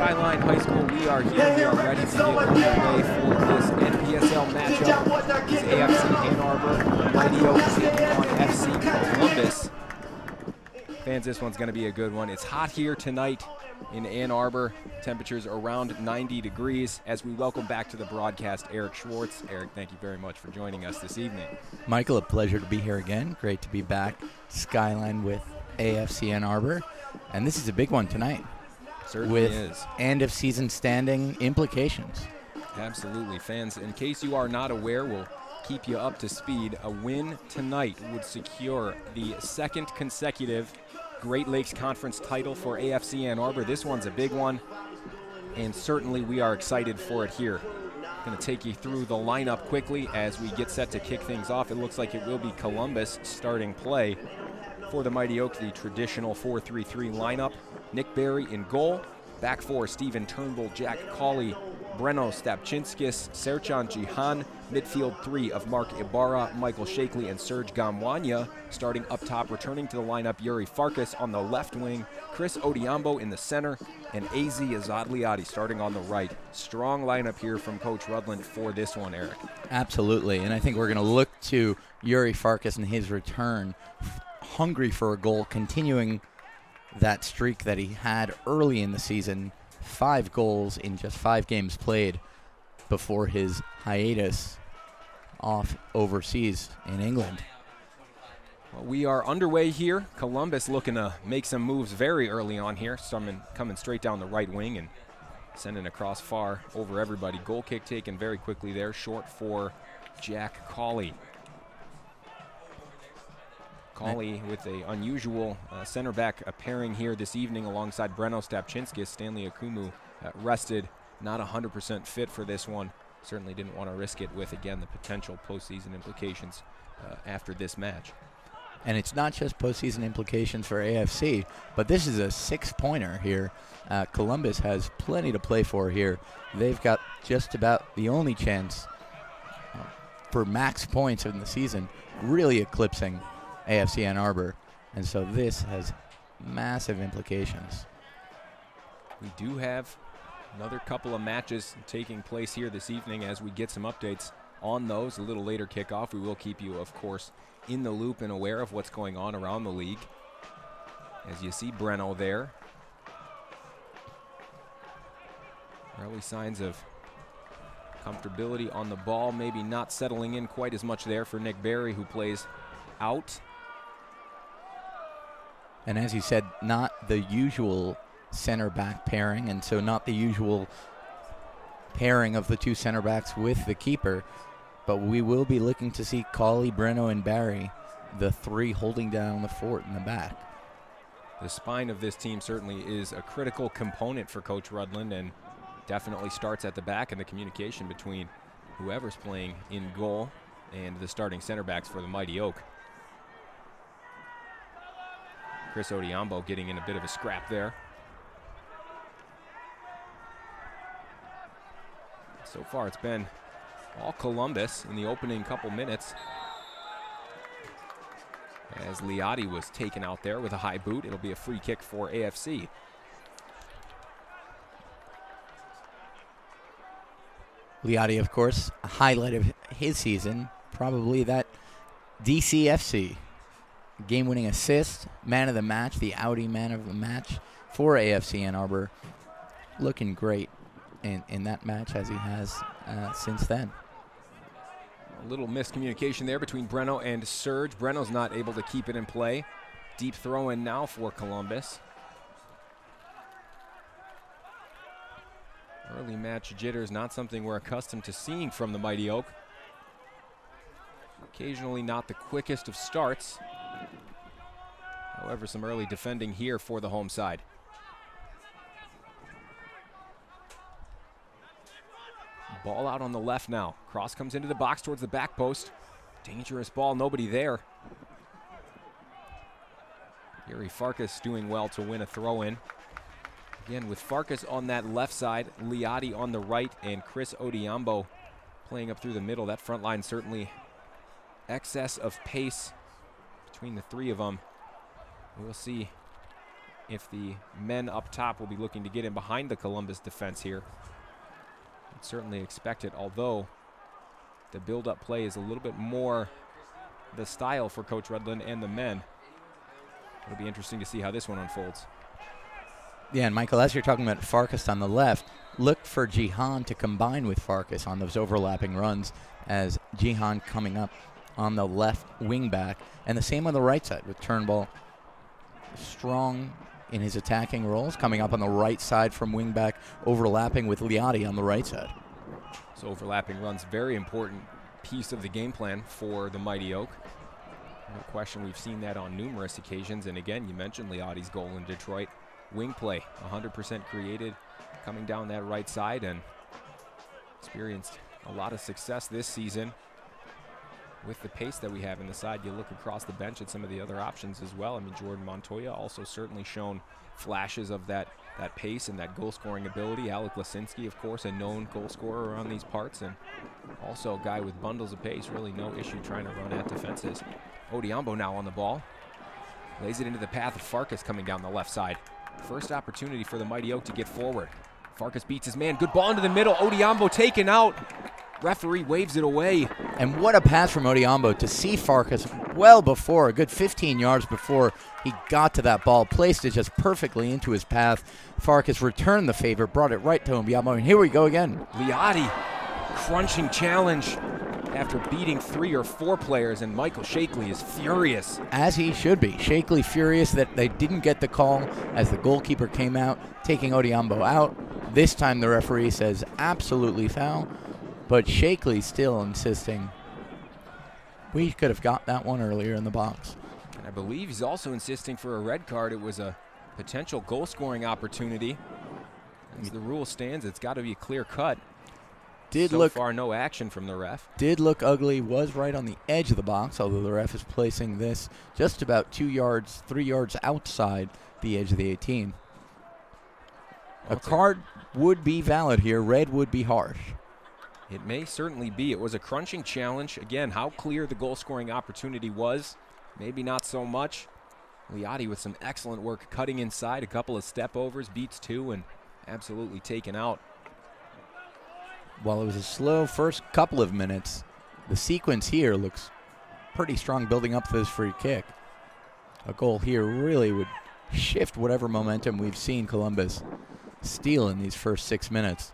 Skyline High School, we are here. We are ready to get underway for this NPSL matchup. It's AFC Ann Arbor, Mighty Oaks taking on FC Columbus. Fans, this one's going to be a good one. It's hot here tonight in Ann Arbor. Temperatures around 90 degrees. As we welcome back to the broadcast Eric Schwartz. Eric, thank you very much for joining us this evening. Michael, a pleasure to be here again. Great to be back. Skyline with AFC Ann Arbor. And this is a big one tonight. Certainly with is. End of season standing implications. Absolutely. Fans, in case you are not aware, we'll keep you up to speed. A win tonight would secure the second consecutive Great Lakes Conference title for AFC Ann Arbor. This one's a big one, and certainly we are excited for it here. Going to take you through the lineup quickly as we get set to kick things off. It looks like it will be Columbus starting play for the Mighty Oaks, the traditional 4-3-3 lineup. Nick Berry in goal. Back four, Stephen Turnbull, Jack Cawley, Breno Stapchinskis, Serchan Jihan. Midfield three of Mark Ibarra, Michael Shakely, and Serge Gamwanya. Starting up top, returning to the lineup, Yuri Farkas on the left wing, Chris Odiambo in the center, and AZ Azadliadi starting on the right. Strong lineup here from Coach Rudland for this one, Eric. Absolutely, and I think we're going to look to Yuri Farkas and his return, hungry for a goal, continuing that streak that he had early in the season. 5 goals in just 5 games played before his hiatus off overseas in England. Well, we are underway here. Columbus looking to make some moves very early on here. Coming straight down the right wing and sending across far over everybody. Goal kick taken very quickly there, short for Jack Cawley. Cawley with an unusual center back pairing here this evening alongside Breno Stapchinskis. Stanley Akumu rested, not 100% fit for this one. Certainly didn't want to risk it with, again, the potential postseason implications after this match. And it's not just postseason implications for AFC, but this is a 6-pointer here. Columbus has plenty to play for here. They've got just about the only chance for max points in the season, really eclipsing AFC Ann Arbor. And so this has massive implications. We do have another couple of matches taking place here this evening. As we get some updates on those a little later kickoff, we will keep you, of course, in the loop and aware of what's going on around the league. As you see Breno there. Early signs of comfortability on the ball, maybe not settling in quite as much there for Nick Berry, who plays out. And as you said, not the usual center back pairing, and so not the usual pairing of the 2 center backs with the keeper, but we will be looking to see Cawley, Breno, and Barry, the 3 holding down the fort in the back. The spine of this team certainly is a critical component for Coach Rudland, and definitely starts at the back, and the communication between whoever's playing in goal and the starting center backs for the Mighty Oak. Chris Odiambo getting in a bit of a scrap there. So far it's been all Columbus in the opening couple minutes, as Liati was taken out there with a high boot. It'll be a free kick for AFC. Liati, of course, a highlight of his season, probably that DCFC game-winning assist, man of the match, the Audi man of the match for AFC Ann Arbor. Looking great in that match as he has since then. A little miscommunication there between Breno and Serge. Breno's not able to keep it in play. Deep throw in now for Columbus. Early match jitters, not something we're accustomed to seeing from the Mighty Oak. Occasionally not the quickest of starts. However, some early defending here for the home side. Ball out on the left now. Cross comes into the box towards the back post. Dangerous ball, nobody there. Yuri Farkas doing well to win a throw-in. Again, with Farkas on that left side, Liati on the right, and Chris Odiambo playing up through the middle. That front line certainly excess of pace between the 3 of them. We'll see if the men up top will be looking to get in behind the Columbus defense here. I'd certainly expect it, although the build-up play is a little bit more the style for Coach Redlund and the men. It'll be interesting to see how this one unfolds. Yeah, and Michael, as you're talking about Farkas on the left, look for Jihan to combine with Farkas on those overlapping runs, as Jihan coming up on the left wing back, and the same on the right side with Turnbull strong in his attacking roles, coming up on the right side from wing back, overlapping with Liati on the right side. So overlapping runs, very important piece of the game plan for the Mighty Oak. No question, we've seen that on numerous occasions. And again, you mentioned Liati's goal in Detroit. Wing play, 100% created, coming down that right side, and experienced a lot of success this season with the pace that we have in the side. You look across the bench at some of the other options as well. I mean, Jordan Montoya also certainly shown flashes of that pace and that goal-scoring ability. Alec Lasinski, of course, a known goal scorer around these parts, and also a guy with bundles of pace. Really no issue trying to run at defenses. Odiambo now on the ball. Lays it into the path of Farkas coming down the left side. First opportunity for the Mighty Oak to get forward. Farkas beats his man. Good ball into the middle. Odiambo taken out. Referee waves it away. And what a pass from Odiambo to see Farkas well before, a good 15 yards before he got to that ball, placed it just perfectly into his path. Farkas returned the favor, brought it right to Odiambo, and here we go again. Liati, crunching challenge after beating 3 or 4 players, and Michael Shakely is furious. As he should be. Shakely furious that they didn't get the call as the goalkeeper came out, taking Odiambo out. This time the referee says absolutely foul, but Shakely still insisting we could have got that one earlier in the box. And I believe he's also insisting for a red card. It was a potential goal-scoring opportunity. As the rule stands, it's got to be a clear cut. So far, no action from the ref. Did look ugly, was right on the edge of the box, although the ref is placing this just about 2 yards, 3 yards outside the edge of the 18. A card would be valid here. Red would be harsh. It may certainly be. It was a crunching challenge. Again, how clear the goal-scoring opportunity was, maybe not so much. Liati with some excellent work cutting inside, a couple of step-overs, beats 2, and absolutely taken out. While it was a slow first couple of minutes, the sequence here looks pretty strong building up to this free kick. A goal here really would shift whatever momentum we've seen Columbus steal in these first 6 minutes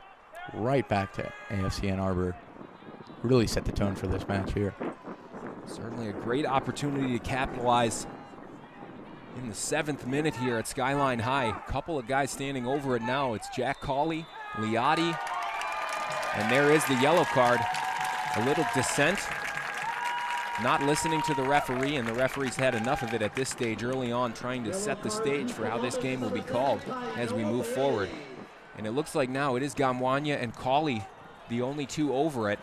right back to AFC Ann Arbor. Really set the tone for this match here. Certainly a great opportunity to capitalize in the 7th minute here at Skyline High. Couple of guys standing over it now. It's Jack Cawley, Liati, and there is the yellow card. A little dissent, not listening to the referee, and the referee's had enough of it at this stage early on, trying to set the stage for how this game will be called as we move forward. And it looks like now it is Gamwanya and Cawley, the only 2 over it.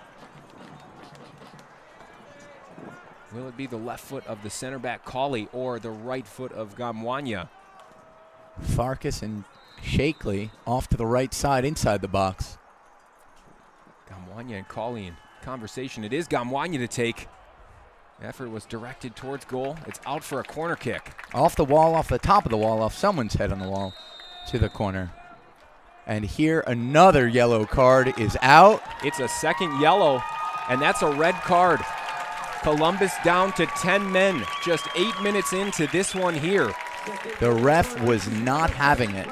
Will it be the left foot of the center back Cawley or the right foot of Gamwanya? Farkas and Shakely off to the right side inside the box. Gamwanya and Cawley in conversation. It is Gamwanya to take. Effort was directed towards goal. It's out for a corner kick. Off the wall, off the top of the wall, off someone's head on the wall to the corner. And here another yellow card is out. It's a second yellow, and that's a red card. Columbus down to 10 men, just 8 minutes into this one here. The ref was not having it.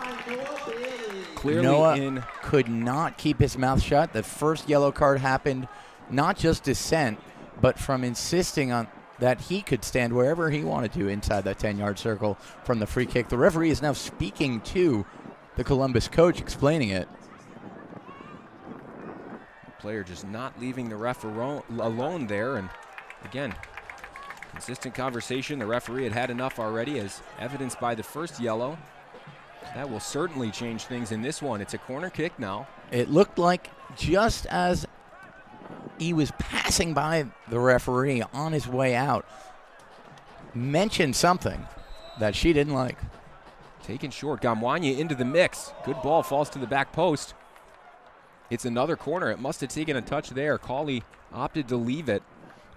Clearly Noah could not keep his mouth shut. The first yellow card happened not just dissent, but from insisting on that he could stand wherever he wanted to inside that 10-yard circle from the free kick. The referee is now speaking to the Columbus coach, explaining it. Player just not leaving the ref alone there, and again, consistent conversation. The referee had enough already, as evidenced by the first yellow. That will certainly change things in this one. It's a corner kick now. It looked like just as he was passing by the referee on his way out, mentioned something that she didn't like. Taken short. Gamwanya into the mix. Good ball, falls to the back post. It's another corner. It must have taken a touch there. Cawley opted to leave it.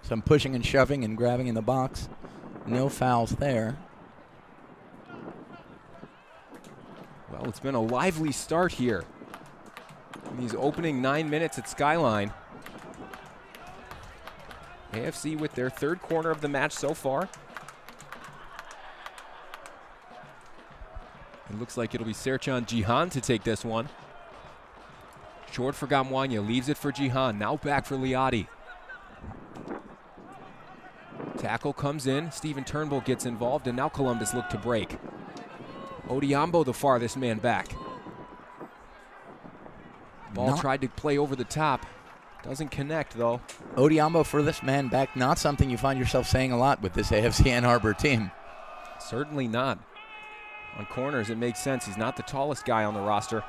Some pushing and shoving and grabbing in the box. No fouls there. Well, it's been a lively start here in these opening 9 minutes at Skyline. AFC with their third corner of the match so far. It looks like it'll be Serchan Jihan to take this one. Short for Gamwanya, leaves it for Jihan. Now back for Liati. Tackle comes in. Stephen Turnbull gets involved, and now Columbus look to break. Odiambo, the farthest man back. Ball tried to play over the top. Doesn't connect, though. Odiambo, furthest man back, not something you find yourself saying a lot with this AFC Ann Arbor team. Certainly not. On corners, it makes sense. He's not the tallest guy on the roster.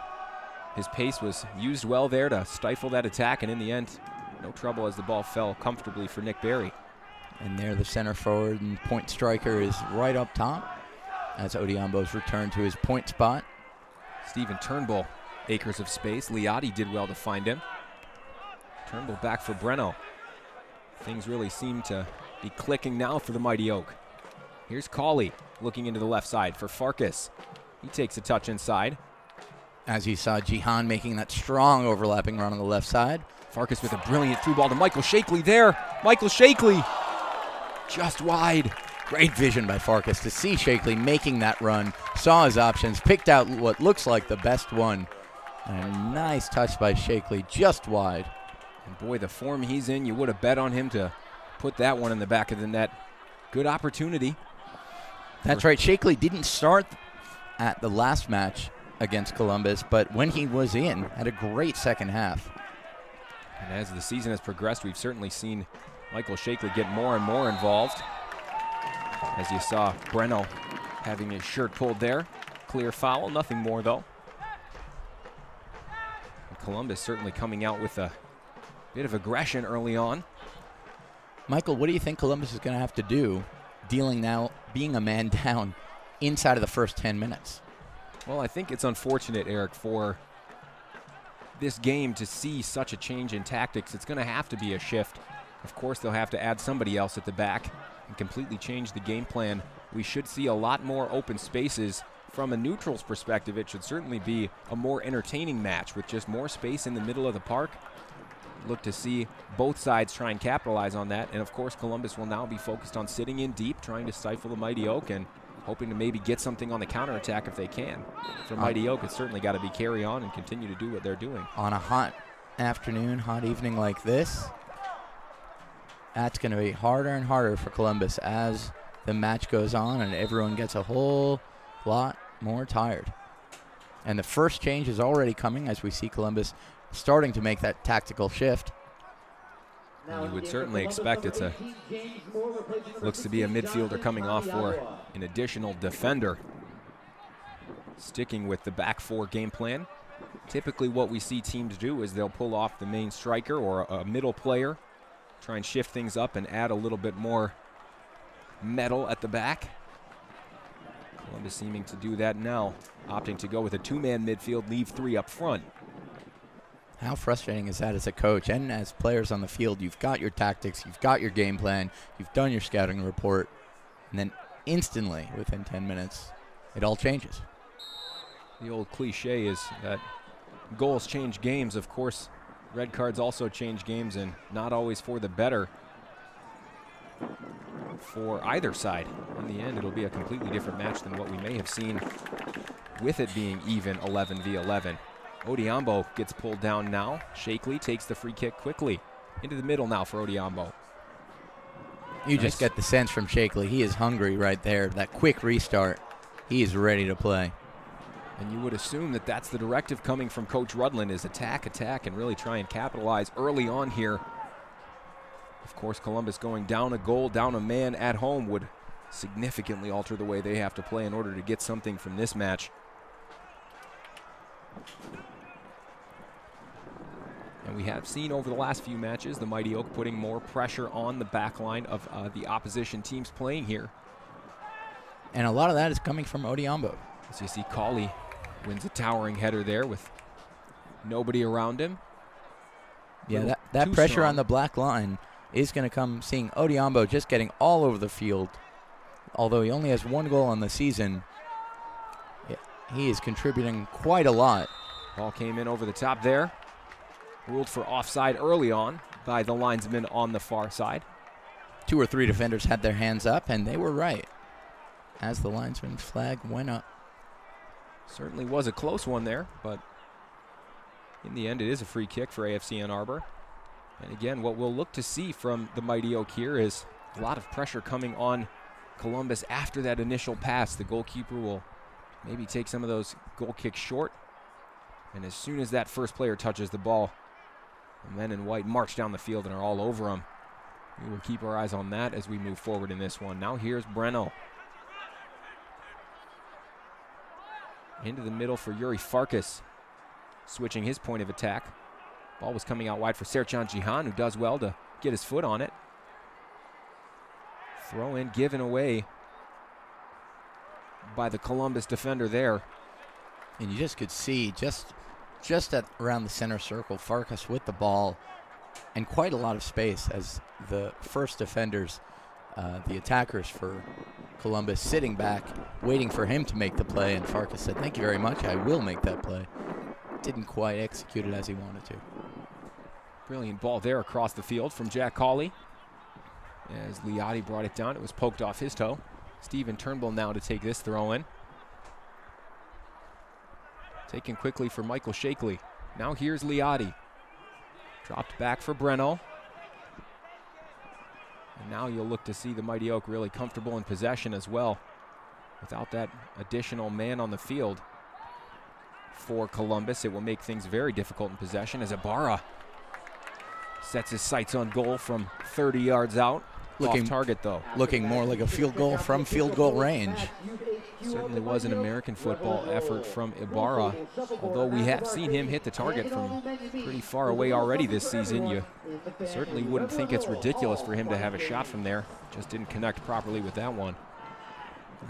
His pace was used well there to stifle that attack, and in the end, no trouble as the ball fell comfortably for Nick Berry. And there the center forward and point striker is right up top as Odiambo's returned to his point spot. Stephen Turnbull, acres of space. Liati did well to find him. Turnbull back for Breno. Things really seem to be clicking now for the Mighty Oak. Here's Cawley looking into the left side for Farkas. He takes a touch inside. As you saw Jihan making that strong overlapping run on the left side. Farkas with a brilliant through ball to Michael Shakely there. Michael Shakely just wide. Great vision by Farkas to see Shakely making that run. Saw his options, picked out what looks like the best one. And a nice touch by Shakely, just wide. And boy, the form he's in, you would have bet on him to put that one in the back of the net. Good opportunity. That's right. Shakely didn't start at the last match against Columbus, but when he was in, had a great second half. And as the season has progressed, we've certainly seen Michael Shakely get more and more involved. As you saw, Breno having his shirt pulled there. Clear foul, nothing more though. And Columbus certainly coming out with a bit of aggression early on. Michael, what do you think Columbus is going to have to do dealing now, being a man down inside of the first 10 minutes? Well, I think it's unfortunate, Eric, for this game to see such a change in tactics. It's going to have to be a shift. Of course, they'll have to add somebody else at the back and completely change the game plan. We should see a lot more open spaces. From a neutral's perspective, it should certainly be a more entertaining match with just more space in the middle of the park. Look to see both sides try and capitalize on that. And, of course, Columbus will now be focused on sitting in deep, trying to stifle the Mighty Oak and hoping to maybe get something on the counterattack if they can. For Mighty Oak, it's certainly got to be carry on and continue to do what they're doing. On a hot afternoon, hot evening like this, that's going to be harder and harder for Columbus as the match goes on and everyone gets a whole lot more tired. And the first change is already coming as we see Columbus starting to make that tactical shift. You would certainly expect it's looks to be a midfielder coming off for an additional defender. Sticking with the back four game plan. Typically what we see teams do is they'll pull off the main striker or a middle player, try and shift things up and add a little bit more metal at the back. Columbus seeming to do that now, opting to go with a two-man midfield, leave three up front. How frustrating is that as a coach and as players on the field? You've got your tactics, you've got your game plan, you've done your scouting report, and then instantly, within 10 minutes, it all changes. The old cliche is that goals change games. Of course, red cards also change games, and not always for the better for either side. In the end, it'll be a completely different match than what we may have seen with it being even 11 v 11. Odiambo gets pulled down now. Shakely takes the free kick quickly. Into the middle now for Odiambo. You just get the sense from Shakely. He is hungry right there. That quick restart. He is ready to play. And you would assume that that's the directive coming from Coach Rudland is attack, attack, and really try and capitalize early on here. Of course, Columbus going down a goal, down a man at home would significantly alter the way they have to play in order to get something from this match. And we have seen over the last few matches the Mighty Oak putting more pressure on the back line of the opposition teams playing here. And a lot of that is coming from Odiambo. As you see, Cawley wins a towering header there with nobody around him. Yeah, that pressure on the black line is going to come seeing Odiambo just getting all over the field. Although he only has one goal on the season, He is contributing quite a lot. Ball came in over the top there. Ruled for offside early on by the linesman on the far side. 2 or 3 defenders had their hands up, and they were right as the linesman's flag went up. Certainly was a close one there, but in the end it is a free kick for AFC Ann Arbor. And again, what we'll look to see from the Mighty Oak here is a lot of pressure coming on Columbus after that initial pass. The goalkeeper will maybe take some of those goal kicks short. And as soon as that first player touches the ball, the men in white march down the field and are all over him. We will keep our eyes on that as we move forward in this one. Now here's Breno. Into the middle for Yuri Farkas, switching his point of attack. Ball was coming out wide for Serjan Jihan, who does well to get his foot on it. Throw in given away by the Columbus defender there. And you just could see just at around the center circle, Farkas with the ball and quite a lot of space as the first defenders, the attackers for Columbus, sitting back, waiting for him to make the play. And Farkas said, "Thank you very much, I will make that play." Didn't quite execute it as he wanted to. Brilliant ball there across the field from Jack Cawley. As Liotti brought it down, it was poked off his toe. Stephen Turnbull now to take this throw in. Taken quickly for Michael Shakely. Now here's Liotti. Dropped back for Breno. And now you'll look to see the Mighty Oak really comfortable in possession as well. Without that additional man on the field for Columbus, it will make things very difficult in possession as Ibarra sets his sights on goal from 30 yards out. Off target, though. Looking more like a field goal from field goal range. Certainly was an American football effort from Ibarra, although we have seen him hit the target from pretty far away already this season. You certainly wouldn't think it's ridiculous for him to have a shot from there. Just didn't connect properly with that one.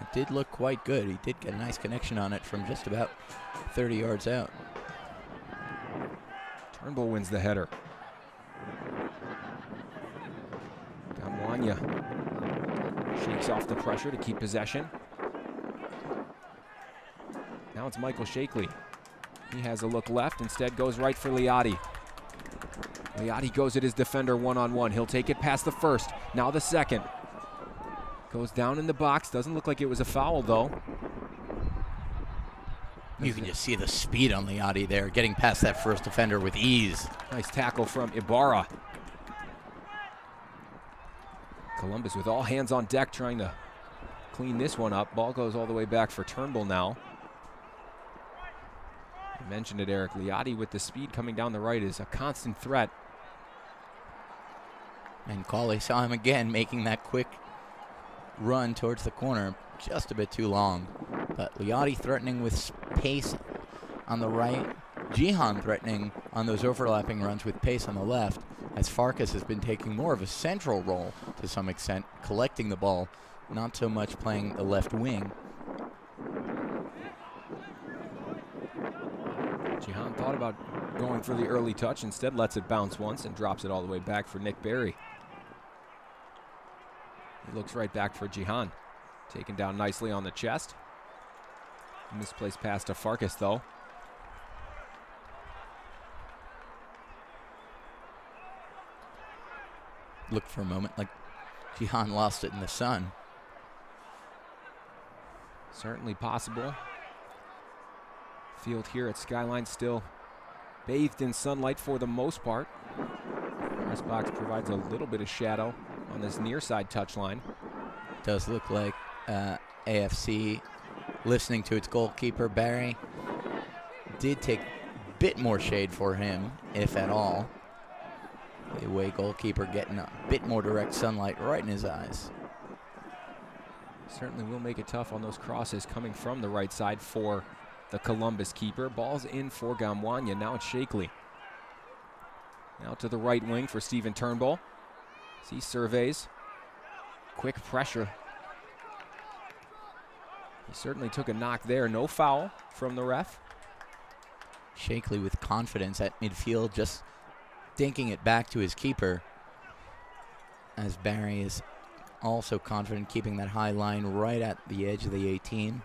It did look quite good. He did get a nice connection on it from just about 30 yards out. Turnbull wins the header. Gamwanya shakes off the pressure to keep possession. Now it's Michael Shakely. He has a look left, instead goes right for Liotti. Liotti goes at his defender one-on-one. He'll take it past the first, now the second. Goes down in the box, doesn't look like it was a foul though. You can just see the speed on Liotti there, getting past that first defender with ease. Nice tackle from Ibarra. Columbus with all hands on deck trying to clean this one up. Ball goes all the way back for Turnbull now. You mentioned it, Eric. Liotti with the speed coming down the right is a constant threat. And Cawley saw him again making that quick run towards the corner, just a bit too long. But Liotti threatening with pace on the right. Jihan threatening on those overlapping runs with pace on the left, as Farkas has been taking more of a central role to some extent, collecting the ball, not so much playing the left wing. Jihan thought about going for the early touch, instead lets it bounce once and drops it all the way back for Nick Berry. He looks right back for Jihan. Taken down nicely on the chest. Misplaced pass to Farkas though. Looked for a moment like Jihan lost it in the sun. Certainly possible. Field here at Skyline still bathed in sunlight for the most part. Press box provides a little bit of shadow on this near side touchline. Does look like AFC, listening to its goalkeeper Barry, did take a bit more shade for him, if at all. The away goalkeeper getting a bit more direct sunlight right in his eyes. Certainly will make it tough on those crosses coming from the right side for the Columbus keeper. Ball's in for Gamwanya. Now it's Shakely. Now to the right wing for Stephen Turnbull. As he surveys. Quick pressure. He certainly took a knock there. No foul from the ref. Shakely with confidence at midfield, just dinking it back to his keeper, as Barry is also confident keeping that high line right at the edge of the 18,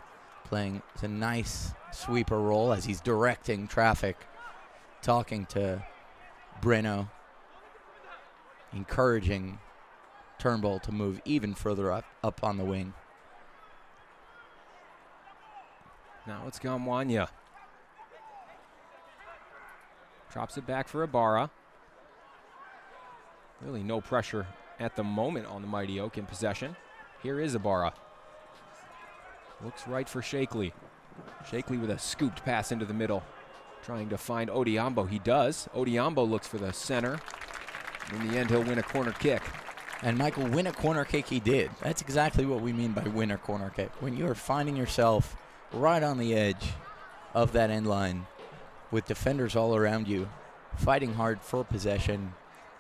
playing a nice sweeper role as he's directing traffic, talking to Breno, encouraging Turnbull to move even further up on the wing. Now it's Gamwanya. Drops it back for Ibarra. Really no pressure at the moment on the Mighty Oak in possession. Here is Ibarra. Looks right for Shakely. Shakely with a scooped pass into the middle, trying to find Odiambo. He does. Odiambo looks for the center. In the end, he'll win a corner kick. And Michael, win a corner kick he did. That's exactly what we mean by win a corner kick. When you are finding yourself right on the edge of that end line with defenders all around you, fighting hard for possession,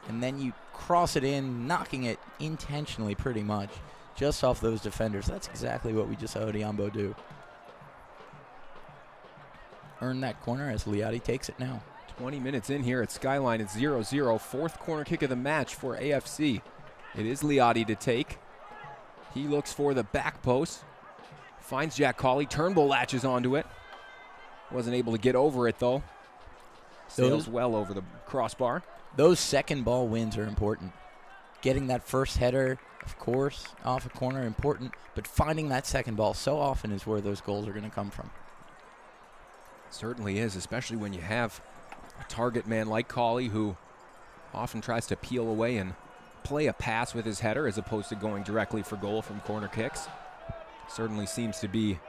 and then you cross it in, knocking it intentionally pretty much just off those defenders. That's exactly what we just saw Odiambo do. Earn that corner as Liotti takes it now. 20 minutes in here at Skyline. It's 0-0. Fourth corner kick of the match for AFC. It is Liotti to take. He looks for the back post. Finds Jack Cawley. Turnbull latches onto it. Wasn't able to get over it, though. Sails well over the crossbar. Those second ball wins are important. Getting that first header, of course, off a corner, important. But finding that second ball so often is where those goals are going to come from. Certainly is, especially when you have a target man like Cawley who often tries to peel away and play a pass with his header as opposed to going directly for goal from corner kicks. Certainly seems to be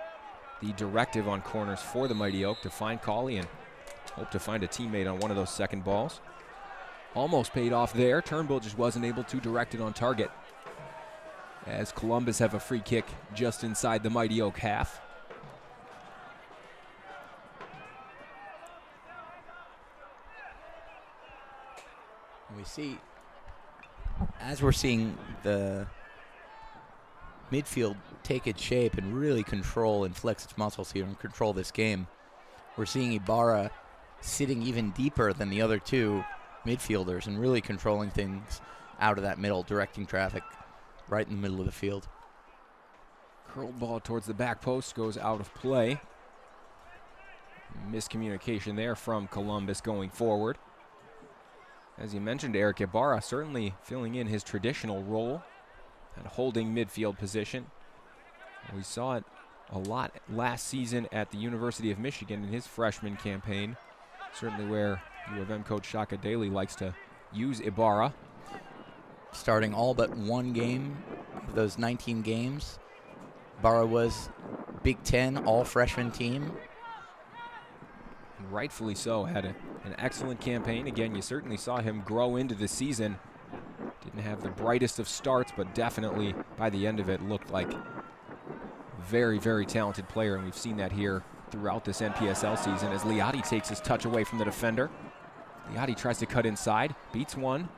the directive on corners for the Mighty Oak, to find Cawley and hope to find a teammate on one of those second balls. Almost paid off there. Turnbull just wasn't able to direct it on target, as Columbus have a free kick just inside the Mighty Oak half. We see, as we're seeing the midfield take its shape and really control and flex its muscles here and control this game, we're seeing Ibarra sitting even deeper than the other two midfielders and really controlling things out of that middle, directing traffic right in the middle of the field. Curled ball towards the back post goes out of play. Miscommunication there from Columbus going forward. As you mentioned, Eric, Ibarra certainly filling in his traditional role at holding midfield position. We saw it a lot last season at the University of Michigan in his freshman campaign. Certainly where U of M coach Shaka Daly likes to use Ibarra. Starting all but one game of those 19 games, Ibarra was Big Ten all-freshman team. And rightfully so, had an excellent campaign. Again, you certainly saw him grow into the season. Didn't have the brightest of starts, but definitely by the end of it looked like a very, very talented player, and we've seen that here throughout this NPSL season as Liotti takes his touch away from the defender. Liotti tries to cut inside, beats one,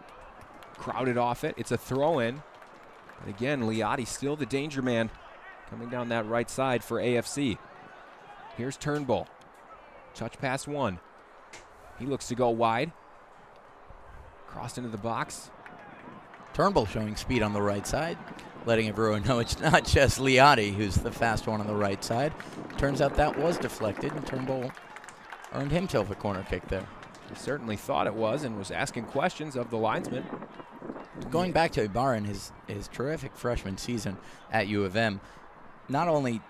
crowded off it. It's a throw-in. But again, Liotti still the danger man coming down that right side for AFC. Here's Turnbull. Touch pass one. He looks to go wide. Crossed into the box. Turnbull showing speed on the right side, letting everyone know it's not just Liotti who's the fast one on the right side. Turns out that was deflected, and Turnbull earned himself a corner kick there. He certainly thought it was and was asking questions of the linesman. Going back to Ibarra in his terrific freshman season at U of M, not only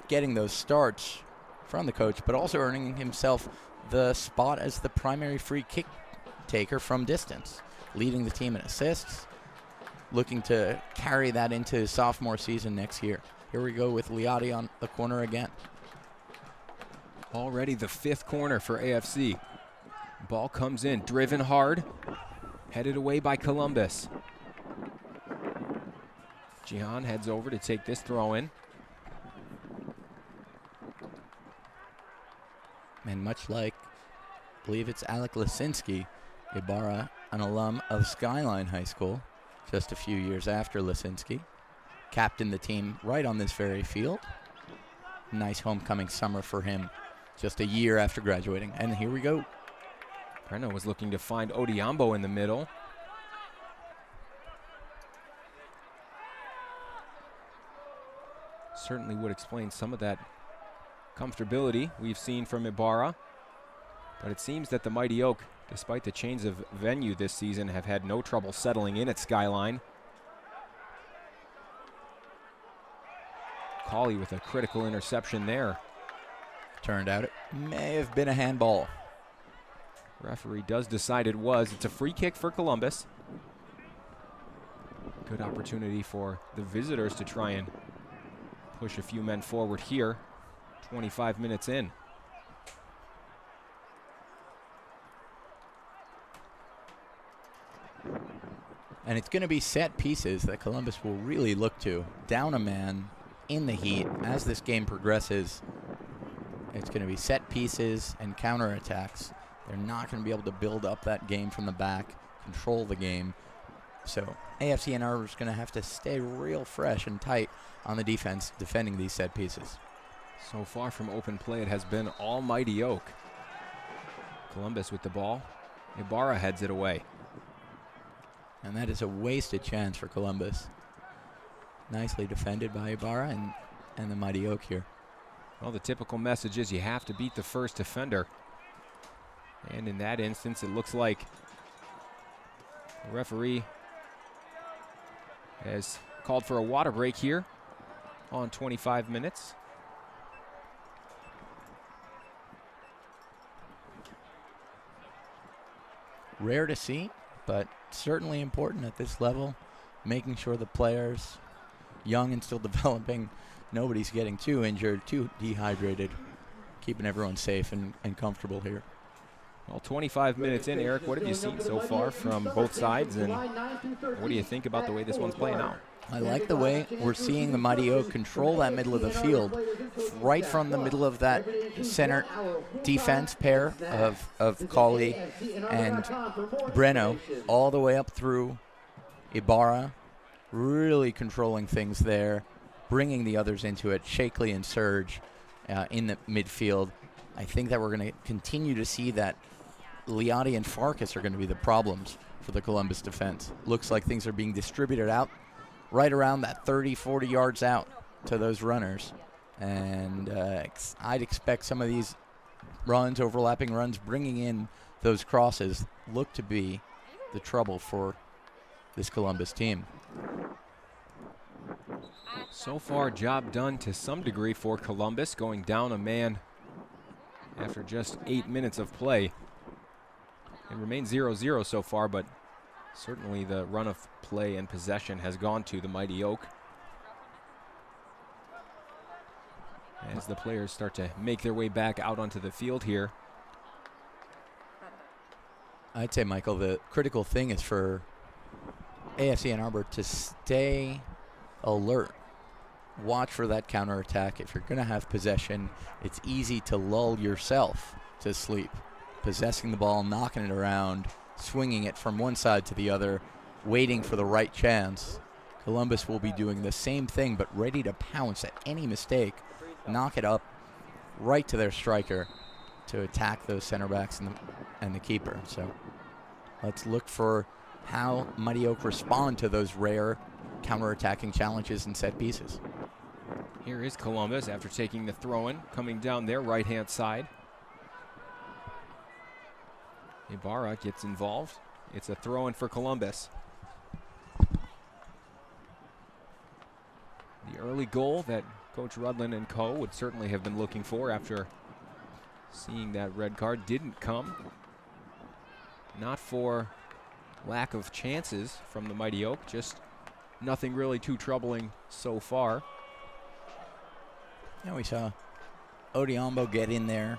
getting those starts from the coach, but also earning himself the spot as the primary free kick taker from distance, leading the team in assists, looking to carry that into his sophomore season next year. Here we go with Liotti on the corner again. Already the fifth corner for AFC. Ball comes in, driven hard, headed away by Columbus. Jihan heads over to take this throw in. And much like, I believe it's Alec Lisinski, Ibarra, an alum of Skyline High School, just a few years after Lisinski, captained the team right on this very field. Nice homecoming summer for him, just a year after graduating. And here we go. Breno was looking to find Odiambo in the middle. Certainly would explain some of that comfortability we've seen from Ibarra. But it seems that the Mighty Oak, despite the change of venue this season, have had no trouble settling in at Skyline. Cauley with a critical interception there. Turned out it may have been a handball. Referee does decide it was. It's a free kick for Columbus. Good opportunity for the visitors to try and push a few men forward here. 25 minutes in. And it's going to be set pieces that Columbus will really look to. Down a man in the heat as this game progresses. It's going to be set pieces and counterattacks. They're not going to be able to build up that game from the back, control the game. So AFC Ann Arbor is going to have to stay real fresh and tight on the defense defending these set pieces. So far from open play, it has been all Mighty Oak. Columbus with the ball. Ibarra heads it away. And that is a wasted chance for Columbus. Nicely defended by Ibarra and the Mighty Oak here. Well, the typical message is you have to beat the first defender. And in that instance, it looks like the referee has called for a water break here on 25 minutes. Rare to see, but certainly important at this level. Making sure the players, young and still developing, nobody's getting too injured, too dehydrated. Keeping everyone safe and comfortable here. Well, 25 minutes in, Eric, what have you seen so far from both sides, and what do you think about the way this one's playing out? I like the way we're seeing the Mighty Oak control that middle of the field, right from the middle of that center defense pair of Cauley and Breno, all the way up through Ibarra, really controlling things there, bringing the others into it, Shakely and Surge in the midfield. I think that we're going to continue to see that Liotti and Farkas are going to be the problems for the Columbus defense. Looks like things are being distributed out right around that 30, 40 yards out to those runners. And I'd expect some of these runs, overlapping runs, bringing in those crosses, look to be the trouble for this Columbus team. So far, job done to some degree for Columbus, going down a man after just 8 minutes of play. It remains 0-0 so far, but certainly the run of play and possession has gone to the Mighty Oak. As the players start to make their way back out onto the field here. I'd say, Michael, the critical thing is for AFC Ann Arbor to stay alert. Watch for that counterattack. If you're going to have possession, it's easy to lull yourself to sleep. Possessing the ball, knocking it around, swinging it from one side to the other, waiting for the right chance. Columbus will be doing the same thing, but ready to pounce at any mistake, knock it up right to their striker to attack those center backs and the keeper. So let's look for how Mighty Oak respond to those rare counterattacking challenges and set pieces. Here is Columbus after taking the throw-in, coming down their right-hand side. Ibarra gets involved. It's a throw-in for Columbus. The early goal that Coach Rudlin and co. would certainly have been looking for after seeing that red card didn't come. Not for lack of chances from the Mighty Oak, just nothing really too troubling so far. Yeah, we saw Odiombo get in there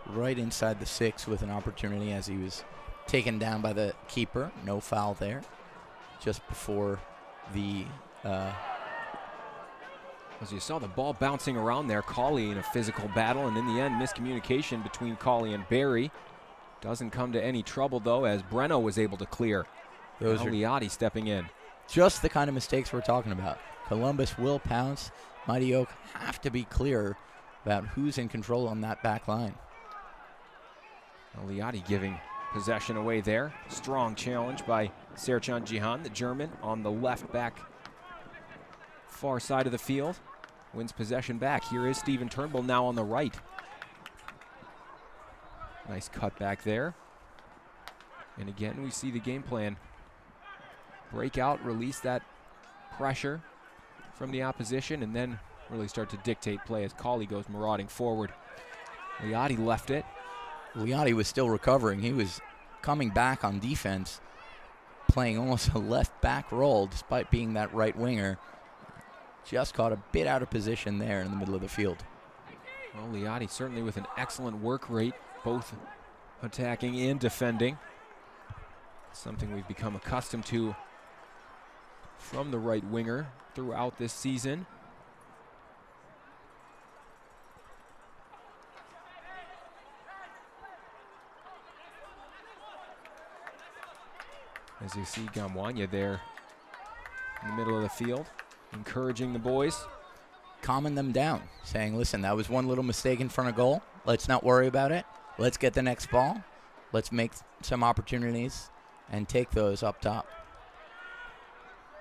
right inside the 6 with an opportunity as he was taken down by the keeper. No foul there. Just before the... As you saw the ball bouncing around there, Cauley in a physical battle, and in the end, miscommunication between Cauley and Barry. Doesn't come to any trouble, though, as Breno was able to clear. Those are Liotti stepping in. Just the kind of mistakes we're talking about. Columbus will pounce. Mighty Oak have to be clear about who's in control on that back line. Liotti giving possession away there. Strong challenge by Sercan Cihan, the German, on the left back far side of the field. wins possession back. Here is Stephen Turnbull now on the right. Nice cut back there. And again, we see the game plan. Break out, release that pressure from the opposition, and then really start to dictate play as Cauley goes marauding forward. Liotti left it. Liotti was still recovering. He was coming back on defense, playing almost a left back role despite being that right winger. Just caught a bit out of position there in the middle of the field. Well, Liotti certainly with an excellent work rate, both attacking and defending. Something we've become accustomed to from the right winger throughout this season. As you see Gamwanya there in the middle of the field, encouraging the boys. Calming them down, saying, listen, that was one little mistake in front of goal. Let's not worry about it. Let's get the next ball. Let's make some opportunities and take those up top.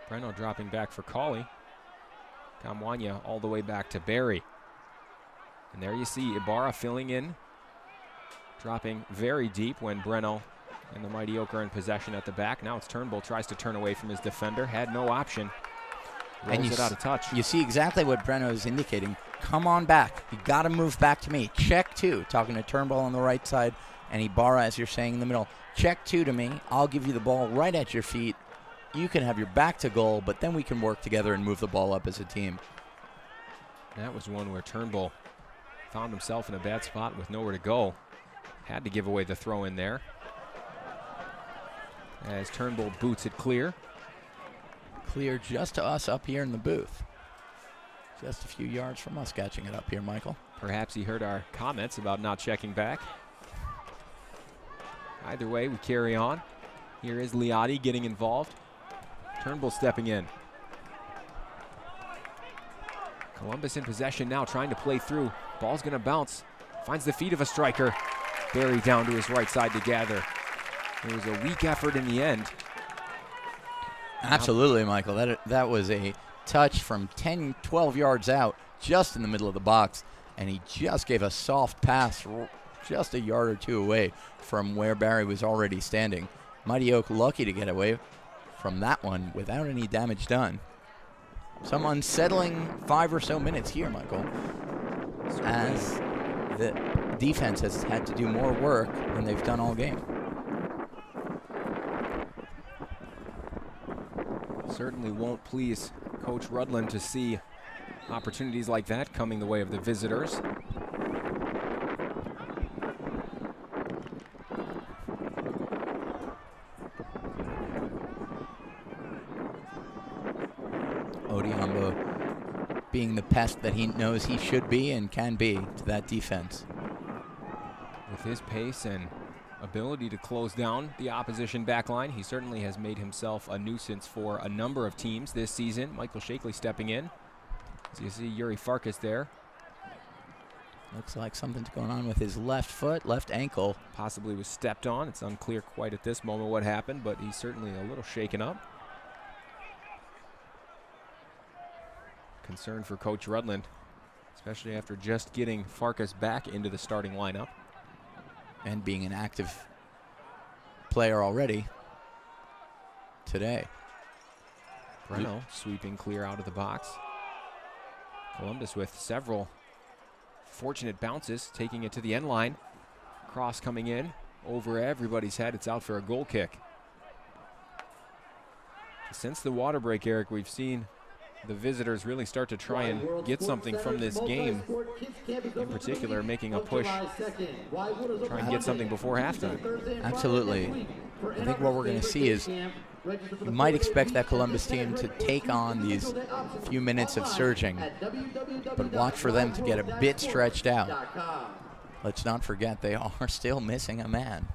Breno dropping back for Cauley. Gamwanya all the way back to Barry. And there you see Ibarra filling in, dropping very deep when Breno and the Mighty Oak are in possession at the back. Now it's Turnbull, tries to turn away from his defender, had no option. Rolls it out of touch. You see exactly what Breno is indicating. Come on back. You got to move back to me. Check two. Talking to Turnbull on the right side and Ibarra, as you're saying, in the middle. Check two to me. I'll give you the ball right at your feet. You can have your back to goal, but then we can work together and move the ball up as a team. That was one where Turnbull found himself in a bad spot with nowhere to go. Had to give away the throw in there. As Turnbull boots it clear. Clear just to us up here in the booth. Just a few yards from us catching it up here, Michael. Perhaps he heard our comments about not checking back. Either way, we carry on. Here is Liotti getting involved. Turnbull stepping in. Columbus in possession now, trying to play through. Ball's going to bounce. Finds the feet of a striker. Barry down to his right side to gather. It was a weak effort in the end. Absolutely, Michael. That was a touch from 10, 12 yards out, just in the middle of the box, and he just gave a soft pass just a yard or two away from where Barry was already standing. Mighty Oak lucky to get away from that one without any damage done. Some unsettling 5 or so minutes here, Michael, as the defense has had to do more work than they've done all game. Certainly won't please Coach Rudland to see opportunities like that coming the way of the visitors. Odiambo being the pest that he knows he should be and can be to that defense. With his pace and ability to close down the opposition backline, he certainly has made himself a nuisance for a number of teams this season. Michael Shakely stepping in. As you see Yuri Farkas there. Looks like something's going on with his left foot, left ankle. Possibly was stepped on. It's unclear quite at this moment what happened, but he's certainly a little shaken up. Concern for Coach Rudland, especially after just getting Farkas back into the starting lineup. And being an active player already today. Breno sweeping clear out of the box. Columbus with several fortunate bounces, taking it to the end line. Cross coming in over everybody's head. It's out for a goal kick. Since the water break, Eric, we've seen the visitors really start to try and get something from this game. In particular, making a push, try and get something before halftime. Absolutely. I think what we're going to see is you might expect that Columbus team to take on these few minutes of surging, but watch for them to get a bit stretched out. Let's not forget they are still missing a man.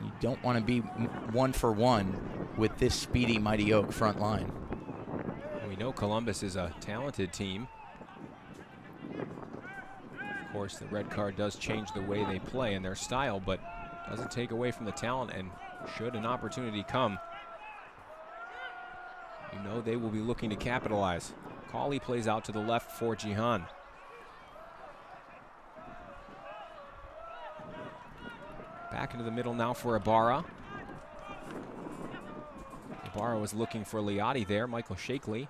You don't want to be 1-for-1 with this speedy Mighty Oak front line. We know Columbus is a talented team. Of course, the red card does change the way they play and their style, but doesn't take away from the talent, and should an opportunity come, you know they will be looking to capitalize. Cauley plays out to the left for Jihan. Back into the middle now for Ibarra. Ibarra was looking for Liati there. Michael Shakely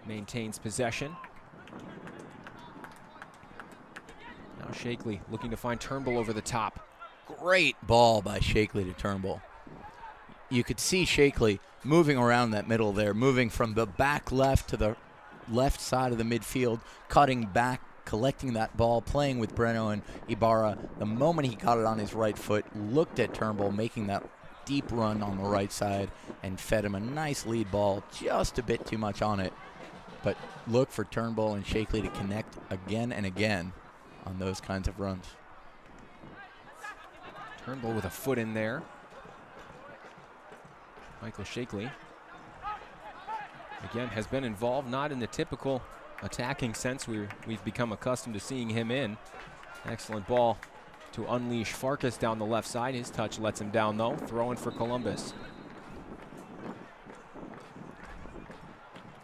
maintains possession. Now Shakely looking to find Turnbull over the top. Great ball by Shakely to Turnbull. You could see Shakely moving around that middle there, moving from the back left to the left side of the midfield, cutting back, collecting that ball, playing with Breno and Ibarra. The moment he got it on his right foot, looked at Turnbull making that deep run on the right side and fed him a nice lead ball, just a bit too much on it. But look for Turnbull and Shakely to connect again and again on those kinds of runs. Turnbull with a foot in there. Michael Shakely, again, has been involved, not in the typical attacking sense we've become accustomed to seeing him in. Excellent ball to unleash Farkas down the left side. His touch lets him down, though. Throwing for Columbus.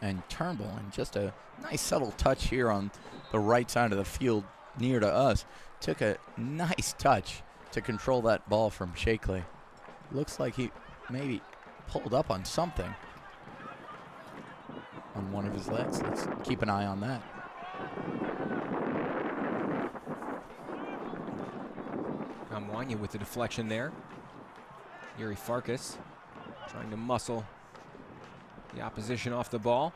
And Turnbull, and just a nice subtle touch here on the right side of the field near to us. Took a nice touch to control that ball from Shakely. Looks like he maybe pulled up on something on one of his legs. Let's keep an eye on that. Amwanya with the deflection there. Yuri Farkas trying to muscle the opposition off the ball.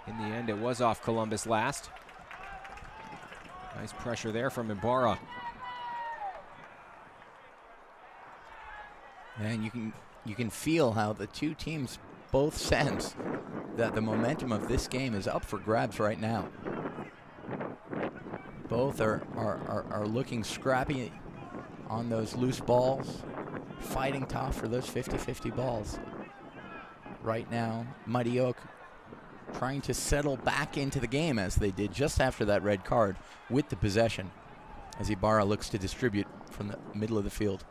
In the end, it was off Columbus last. Nice pressure there from Ibarra. And you can feel how the two teams both sense that the momentum of this game is up for grabs right now. Both are looking scrappy on those loose balls, fighting tough for those 50-50 balls. Right now, Mighty Oak trying to settle back into the game as they did just after that red card with the possession, as Ibarra looks to distribute from the middle of the field.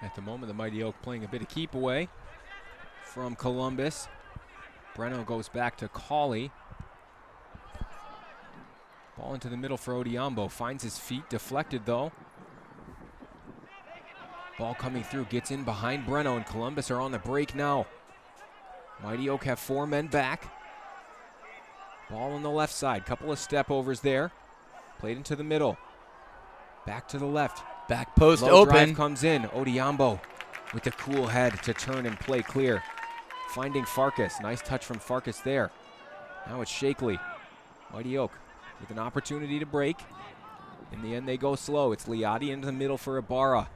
At the moment, the Mighty Oak playing a bit of keep away from Columbus. Breno goes back to Cauley. Ball into the middle for Odiambo. Finds his feet, deflected though. Ball coming through, gets in behind Breno, and Columbus are on the break now. Mighty Oak have 4 men back. Ball on the left side, couple of step overs there. Played into the middle. Back to the left. Back post Low open. drive comes in. Odiambo with the cool head to turn and play clear. Finding Farkas. Nice touch from Farkas there. Now it's Shakely. Mighty Oak with an opportunity to break. In the end, they go slow. It's Liati into the middle for Ibarra.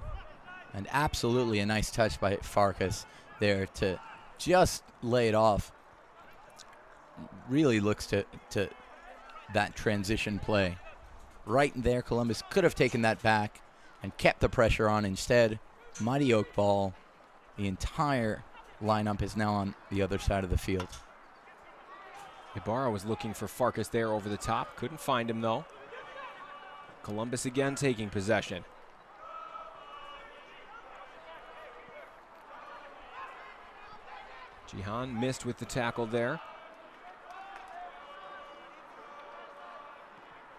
And absolutely a nice touch by Farkas there to just lay it off. Really looks to that transition play. Right there, Columbus could have taken that back and kept the pressure on. Instead, Mighty Oak ball. The entire lineup is now on the other side of the field. Ibarra was looking for Farkas there over the top. Couldn't find him, though. Columbus again taking possession. Jihan missed with the tackle there.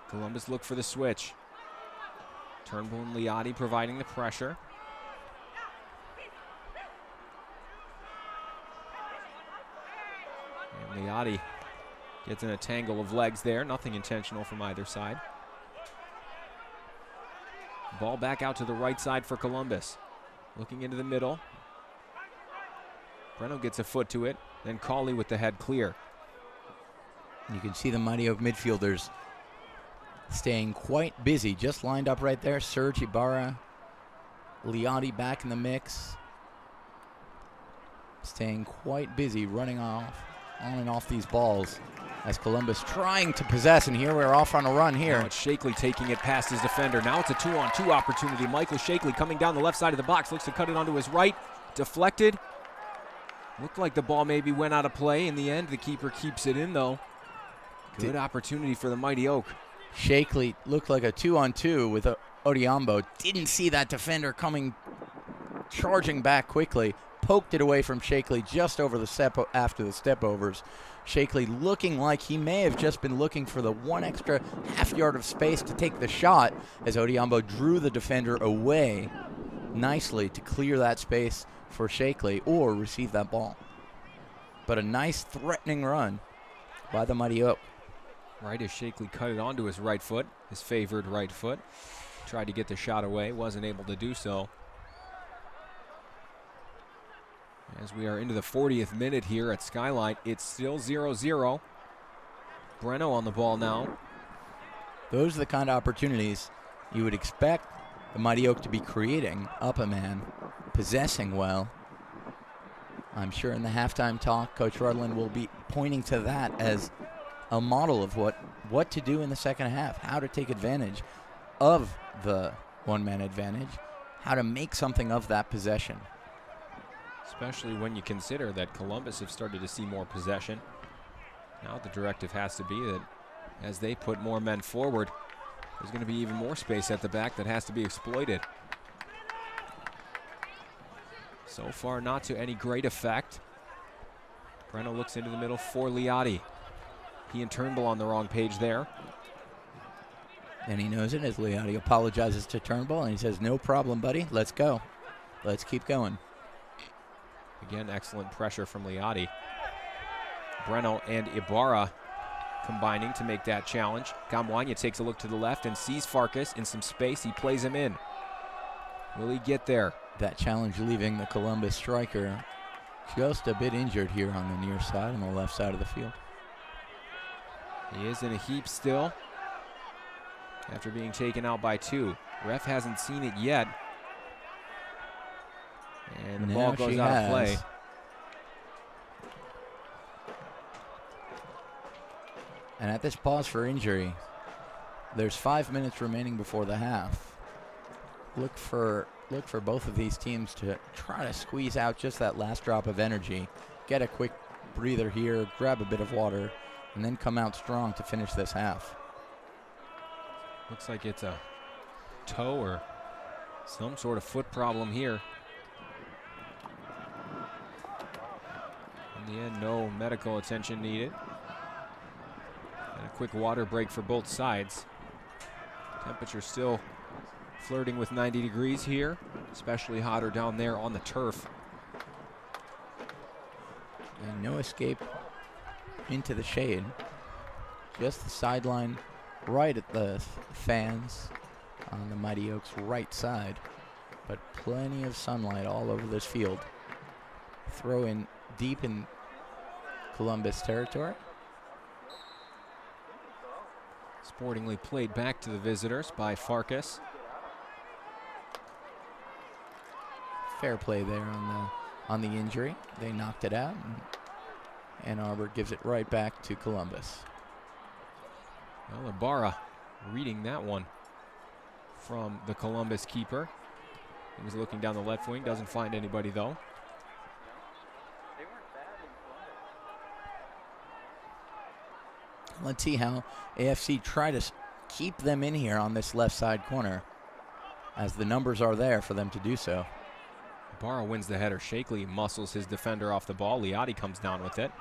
Columbus looked for the switch. Turnbull and Liati providing the pressure. And Liati gets in a tangle of legs there. Nothing intentional from either side. Ball back out to the right side for Columbus. Looking into the middle. Breno gets a foot to it. Then Cauley with the head clear. You can see the Mighty Oak midfielders staying quite busy. Just lined up right there. Serge Ibarra. Liati back in the mix. Staying quite busy, running off, on and off these balls. As Columbus trying to possess, and here we're off on a run here. Now it's Shakely taking it past his defender. Now it's a 2-on-2 opportunity. Michael Shakely coming down the left side of the box, looks to cut it onto his right. Deflected. Looked like the ball maybe went out of play. In the end, the keeper keeps it in, though. Good opportunity for the Mighty Oak. Shakely looked like a 2-on-2 with Odiambo. Didn't see that defender coming, charging back quickly. Poked it away from Shakely just over the step after the step overs. Shakely looking like he may have just been looking for the one extra half yard of space to take the shot as Odiambo drew the defender away nicely to clear that space for Shakely or receive that ball. But a nice threatening run by the Mighty Oak. Right as Shakely cut it onto his right foot, his favored right foot. Tried to get the shot away, wasn't able to do so. As we are into the 40th minute here at Skyline, it's still 0-0. Breno on the ball now. Those are the kind of opportunities you would expect the Mighty Oak to be creating. Up a man, possessing well. I'm sure in the halftime talk, Coach Rudland will be pointing to that as a model of what to do in the second half, how to take advantage of the one-man advantage, how to make something of that possession. Especially when you consider that Columbus have started to see more possession. Now the directive has to be that as they put more men forward, there's going to be even more space at the back that has to be exploited. So far, not to any great effect. Breno looks into the middle for Liotti. He and Turnbull on the wrong page there. And he knows it as Liotti apologizes to Turnbull, and he says, no problem, buddy. Let's go. Let's keep going. Again, excellent pressure from Liotti. Breno and Ibarra combining to make that challenge. Gamwanya takes a look to the left and sees Farkas in some space. He plays him in. Will he get there? That challenge leaving the Columbus striker just a bit injured here on the near side, on the left side of the field. He is in a heap still after being taken out by two. Ref hasn't seen it yet. And the ball goes out of play. And at this pause for injury, there's 5 minutes remaining before the half. Look for both of these teams to try to squeeze out just that last drop of energy, get a quick breather here, grab a bit of water, and then come out strong to finish this half. Looks like it's a toe or some sort of foot problem here. In the end, no medical attention needed. And a quick water break for both sides. Temperature still flirting with 90 degrees here, especially hotter down there on the turf. And no escape into the shade. Just the sideline right at the fans on the Mighty Oaks right side. But plenty of sunlight all over this field. Throw in deep in Columbus territory. Sportingly played back to the visitors by Farkas. Fair play there on the injury. They knocked it out, and Ann Arbor gives it right back to Columbus. Well, Ibarra reading that one from the Columbus keeper. He was looking down the left wing, doesn't find anybody though. Let's see how AFC try to keep them in here on this left side corner, as the numbers are there for them to do so. Ibarra wins the header. Shakely muscles his defender off the ball. Liotti comes down with it.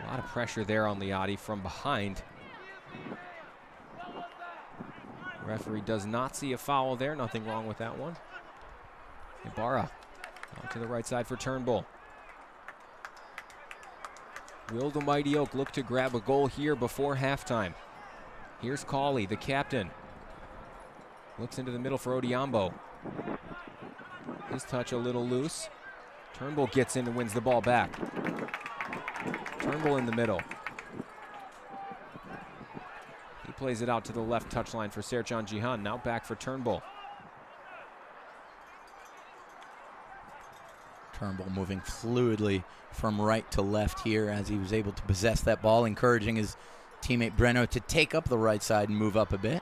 A lot of pressure there on Liotti from behind. Referee does not see a foul there. Nothing wrong with that one. Ibarra out to the right side for Turnbull. Will the Mighty Oak look to grab a goal here before halftime? Here's Cawley, the captain. Looks into the middle for Odiambo. His touch a little loose. Turnbull gets in and wins the ball back. Turnbull in the middle. He plays it out to the left touchline for Serjan Jihan. Now back for Turnbull. Turnbull moving fluidly from right to left here as he was able to possess that ball, encouraging his teammate Breno to take up the right side and move up a bit.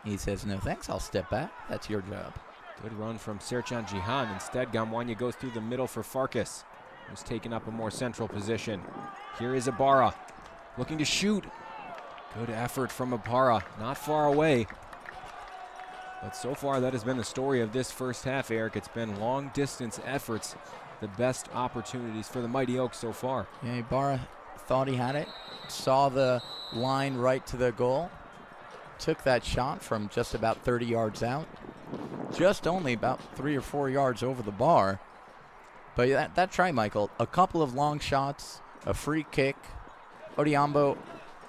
He says, no thanks, I'll step back. That's your job. Good run from Serjan Jihan. Instead, Gamwanya goes through the middle for Farkas, who's taken up a more central position. Here is Ibarra looking to shoot. Good effort from Ibarra, not far away. But so far, that has been the story of this first half, Eric. It's been long-distance efforts, the best opportunities for the Mighty Oaks so far. Yeah, Ibarra thought he had it, saw the line right to the goal, took that shot from just about 30 yards out, just only about 3 or 4 yards over the bar. But that try, Michael, a couple of long shots, a free kick, Odiambo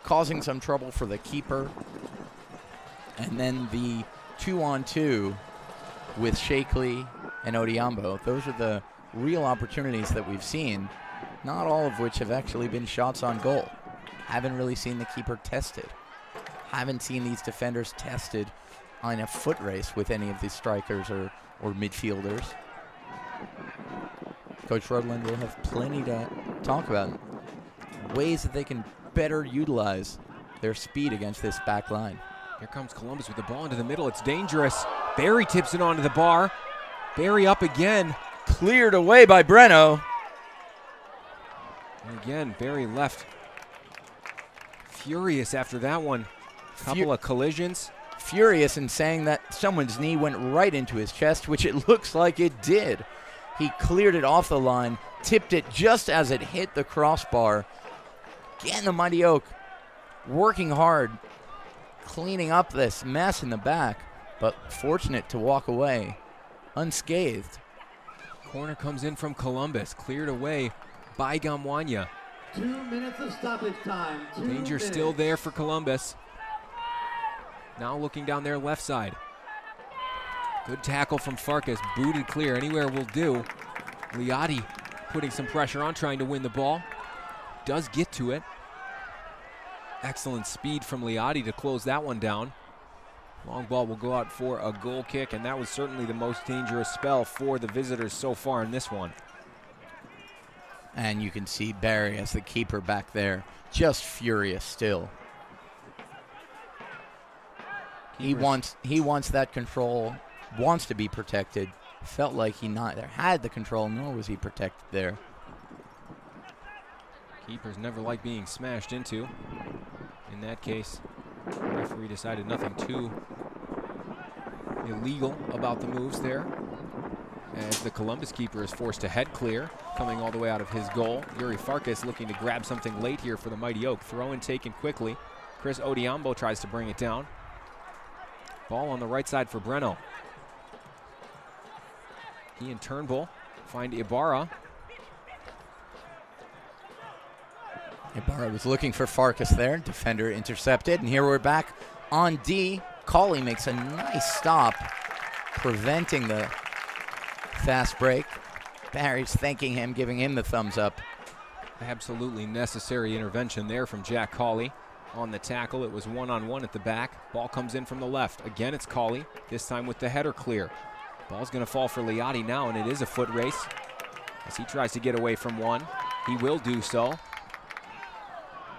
causing some trouble for the keeper, and then the 2-on-2 with Shakely and Odiambo. Those are the real opportunities that we've seen, not all of which have actually been shots on goal. Haven't really seen the keeper tested. Haven't seen these defenders tested on a foot race with any of these strikers or midfielders. Coach Rudland will have plenty to talk about. Ways that they can better utilize their speed against this back line. Here comes Columbus with the ball into the middle. It's dangerous. Barry tips it onto the bar. Barry up again. Cleared away by Breno. And again, Barry left furious after that one. Couple of collisions. Furious in saying that someone's knee went right into his chest, which it looks like it did. He cleared it off the line, tipped it just as it hit the crossbar. Again, the Mighty Oak working hard, cleaning up this mess in the back, but fortunate to walk away unscathed. Corner comes in from Columbus, cleared away by Gamwanya. 2 minutes of stoppage time. Danger still there for Columbus. Now looking down their left side. Good tackle from Farkas, booted clear, anywhere will do. Liotti putting some pressure on, trying to win the ball. Does get to it. Excellent speed from Liotti to close that one down. Long ball will go out for a goal kick, and that was certainly the most dangerous spell for the visitors so far in this one. And you can see Barry as the keeper back there, just furious still. He wants that control, wants to be protected. Felt like he neither had the control nor was he protected there. Keepers never like being smashed into. In that case, the referee decided nothing too illegal about the moves there, as the Columbus keeper is forced to head clear, coming all the way out of his goal. Yuri Farkas looking to grab something late here for the Mighty Oak. Throw in taken quickly. Chris Odiambo tries to bring it down. Ball on the right side for Breno. He and Turnbull find Ibarra. Ibarra was looking for Farkas there. Defender intercepted, and here we're back on D. Cauley makes a nice stop, preventing the fast break. Barry's thanking him, giving him the thumbs up. Absolutely necessary intervention there from Jack Cauley. On the tackle, it was one-on-one at the back. Ball comes in from the left. Again, it's Cauley, this time with the header clear. Ball's going to fall for Liotti now, and it is a foot race as he tries to get away from one. He will do so.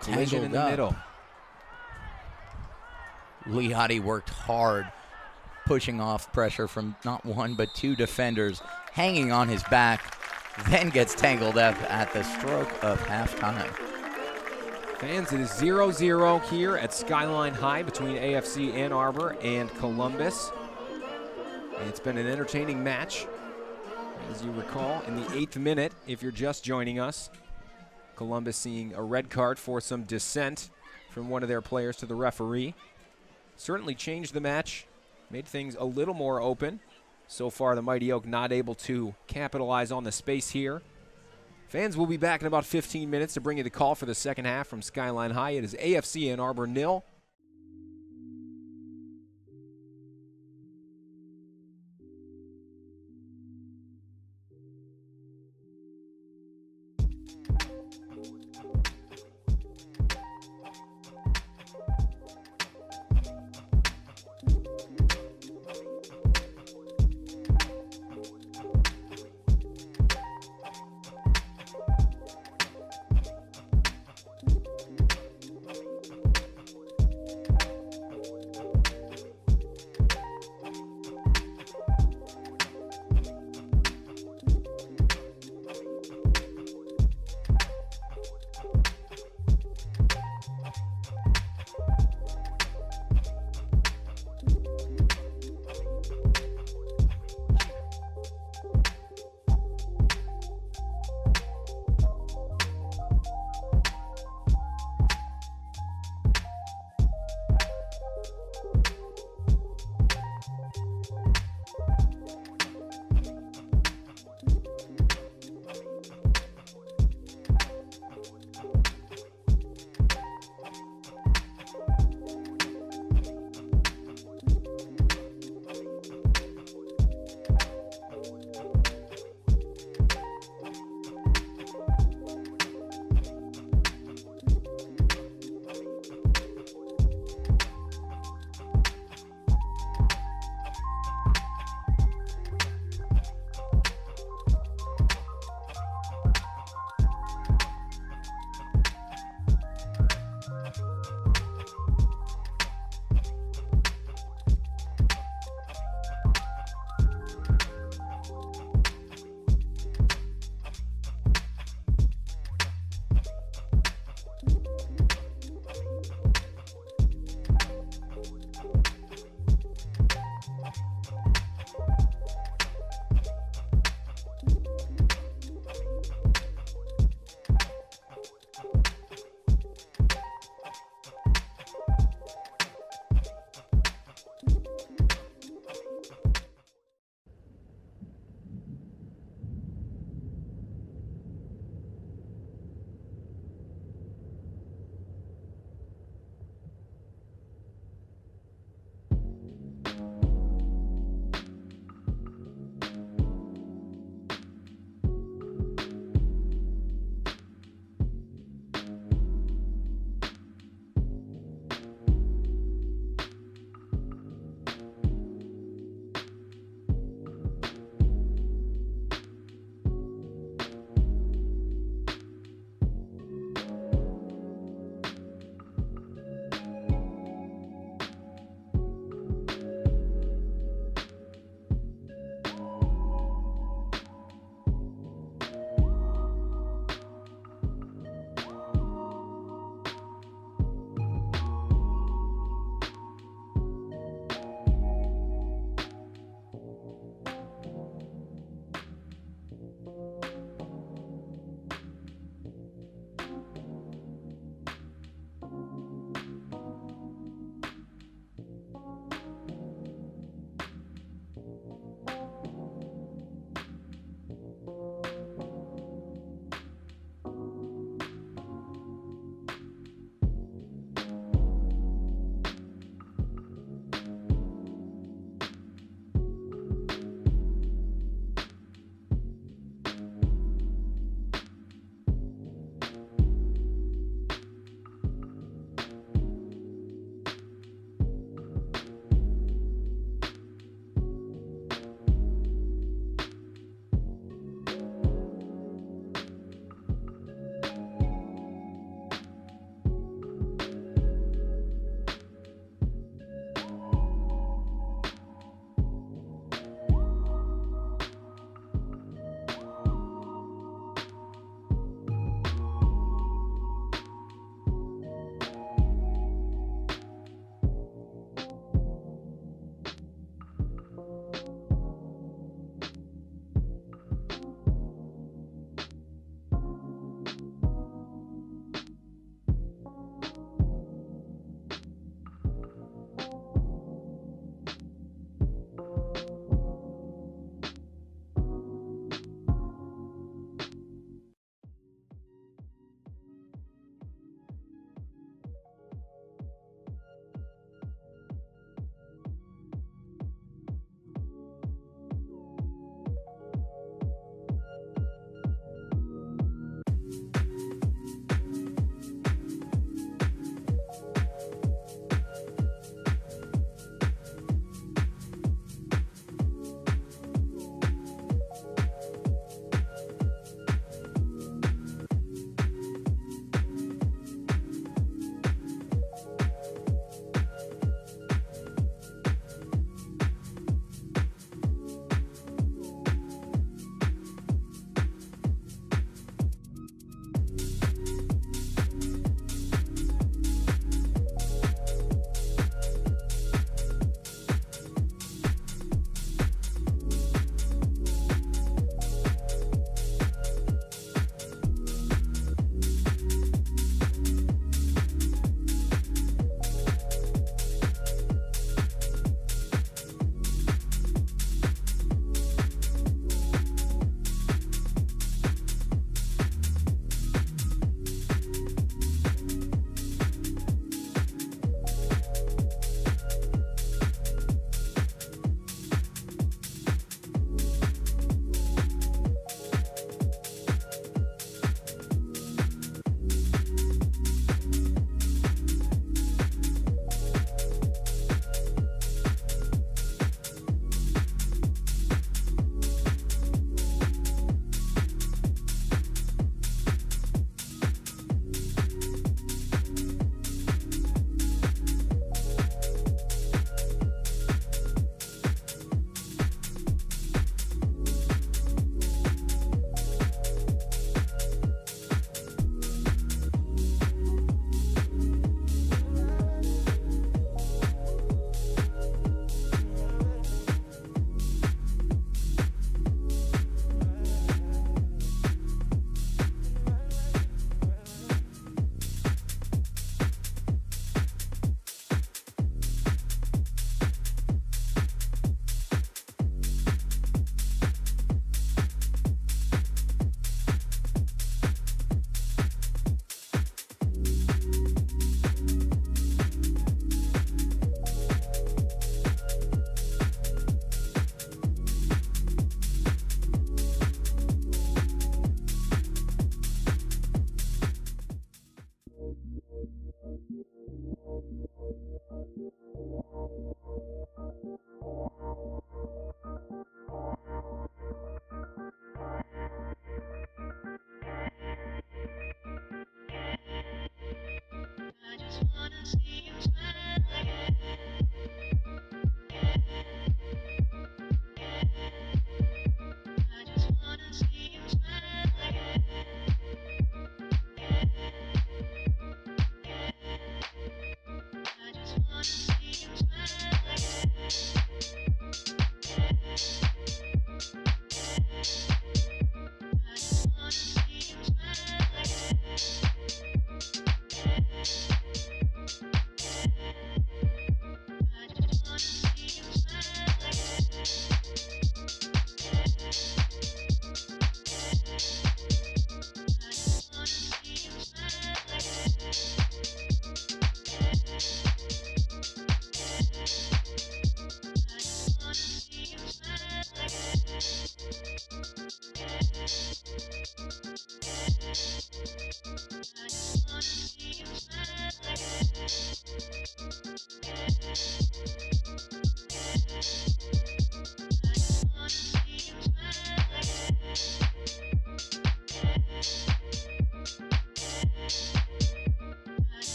Collision in the middle. Liotti worked hard, pushing off pressure from not one but two defenders, hanging on his back, then gets tangled up at the stroke of halftime. Fans, it is 0-0 here at Skyline High between AFC Ann Arbor and Columbus. It's been an entertaining match, as you recall, in the 8th minute, if you're just joining us. Columbus seeing a red card for some dissent from one of their players to the referee. Certainly changed the match, made things a little more open. So far, the Mighty Oak not able to capitalize on the space here. Fans will be back in about 15 minutes to bring you the call for the second half from Skyline High. It is AFC Ann Arbor 0,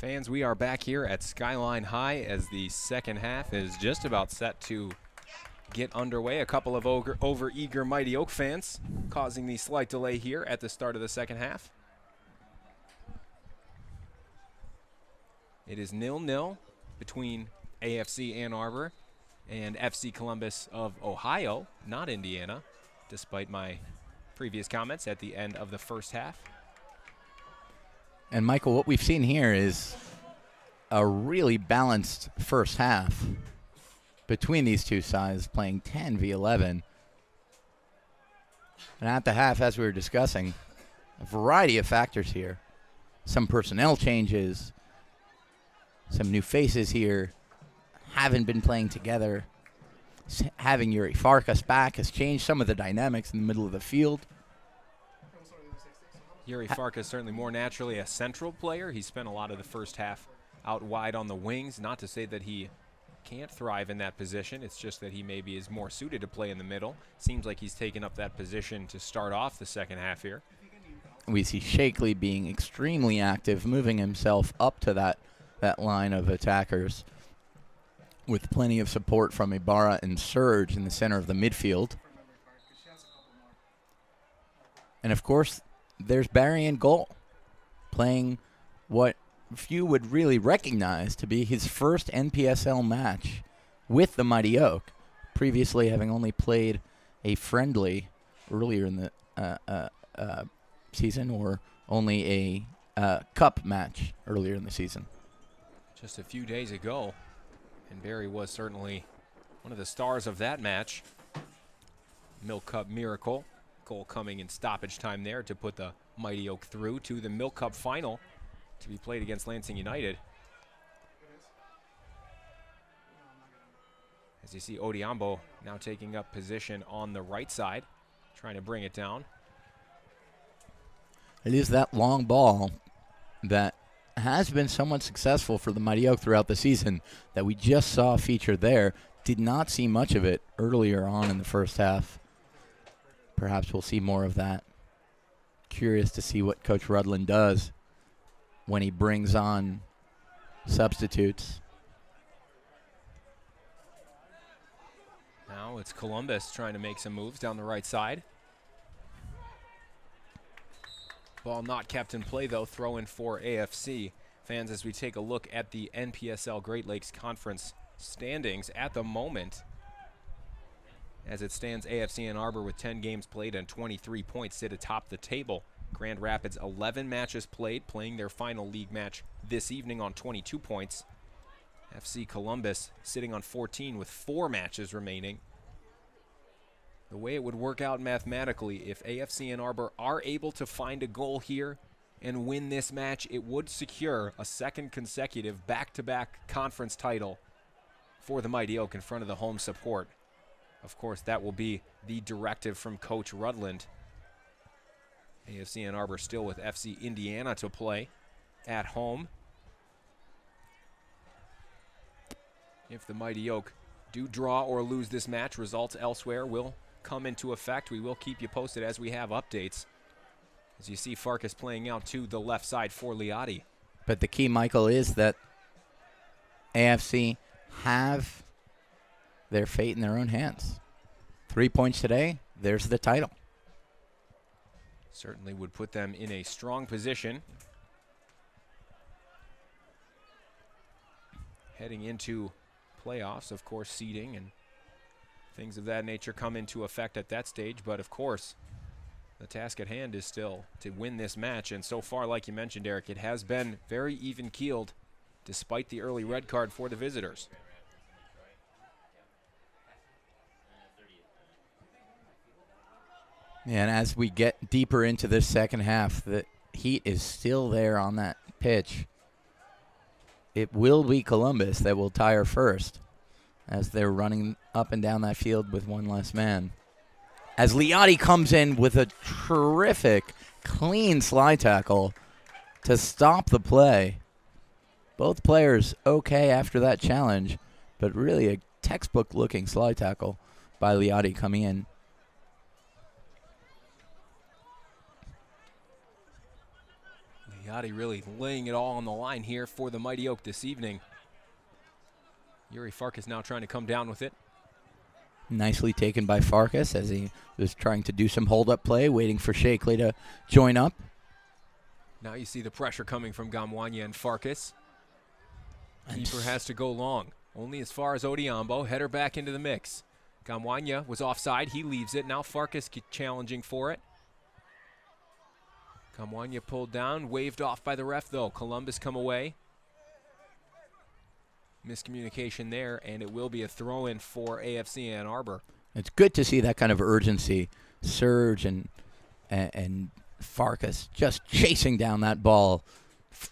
Fans, we are back here at Skyline High as the second half is just about set to get underway. A couple of over-eager Mighty Oak fans causing the slight delay here at the start of the second half. It is 0-0 between AFC Ann Arbor and FC Columbus of Ohio, not Indiana, despite my previous comments at the end of the first half. And Michael, what we've seen here is a really balanced first half between these two sides, playing 10v11. And at the half, as we were discussing, a variety of factors here. Some personnel changes, some new faces here, haven't been playing together. Having Yuri Farkas back has changed some of the dynamics in the middle of the field. Yuri Farkas certainly more naturally a central player. He spent a lot of the first half out wide on the wings. Not to say that he can't thrive in that position. It's just that he maybe is more suited to play in the middle. Seems like he's taken up that position to start off the second half here. We see Shakely being extremely active, moving himself up to that line of attackers with plenty of support from Ibarra and Surge in the center of the midfield. And of course, there's Barry in goal, playing what few would really recognize to be his first NPSL match with the Mighty Oak, previously having only played a friendly earlier in the season, or only a cup match earlier in the season. Just a few days ago, and Barry was certainly one of the stars of that match. Milk Cup miracle. Goal coming in stoppage time there to put the Mighty Oak through to the Milk Cup final to be played against Lansing United. As you see, Odiambo now taking up position on the right side, trying to bring it down. It is that long ball that has been somewhat successful for the Mighty Oak throughout the season that we just saw featured there. Did not see much of it earlier on in the first half. Perhaps we'll see more of that. Curious to see what Coach Rudland does when he brings on substitutes. Now it's Columbus trying to make some moves down the right side. Ball not kept in play, though. Throw in for AFC. Fans, as we take a look at the NPSL Great Lakes Conference standings at the moment, as it stands, AFC Ann Arbor with 10 games played and 23 points sit atop the table. Grand Rapids 11 matches played, playing their final league match this evening on 22 points. FC Columbus sitting on 14 with 4 matches remaining. The way it would work out mathematically, if AFC Ann Arbor are able to find a goal here and win this match, it would secure a second consecutive back-to-back conference title for the Mighty Oak in front of the home support. Of course, that will be the directive from Coach Rudland. AFC Ann Arbor still with FC Indiana to play at home. If the Mighty Oak do draw or lose this match, results elsewhere will come into effect. We will keep you posted as we have updates. As you see, Farkas playing out to the left side for Liotti. But the key, Michael, is that AFC have their fate in their own hands. 3 points today, there's the title. Certainly would put them in a strong position heading into playoffs. Of course, seeding and things of that nature come into effect at that stage. But of course, the task at hand is still to win this match. And so far, like you mentioned, Eric, it has been very even-keeled despite the early red card for the visitors. And as we get deeper into this second half, the heat is still there on that pitch. It will be Columbus that will tire first as they're running up and down that field with one less man. As Liotti comes in with a terrific, clean slide tackle to stop the play. Both players okay after that challenge, but really a textbook-looking slide tackle by Liotti coming in. Gotti really laying it all on the line here for the Mighty Oak this evening. Yuri Farkas now trying to come down with it. Nicely taken by Farkas as he was trying to do some hold-up play, waiting for Shakely to join up. Now you see the pressure coming from Gamwanya and Farkas. Keeper has to go long, only as far as Odiambo. Header back into the mix. Gamwanya was offside. He leaves it. Now Farkas challenging for it. Gamwanya pulled down, waved off by the ref, though. Columbus come away. Miscommunication there, and it will be a throw-in for AFC Ann Arbor. It's good to see that kind of urgency. Surge and Farkas just chasing down that ball,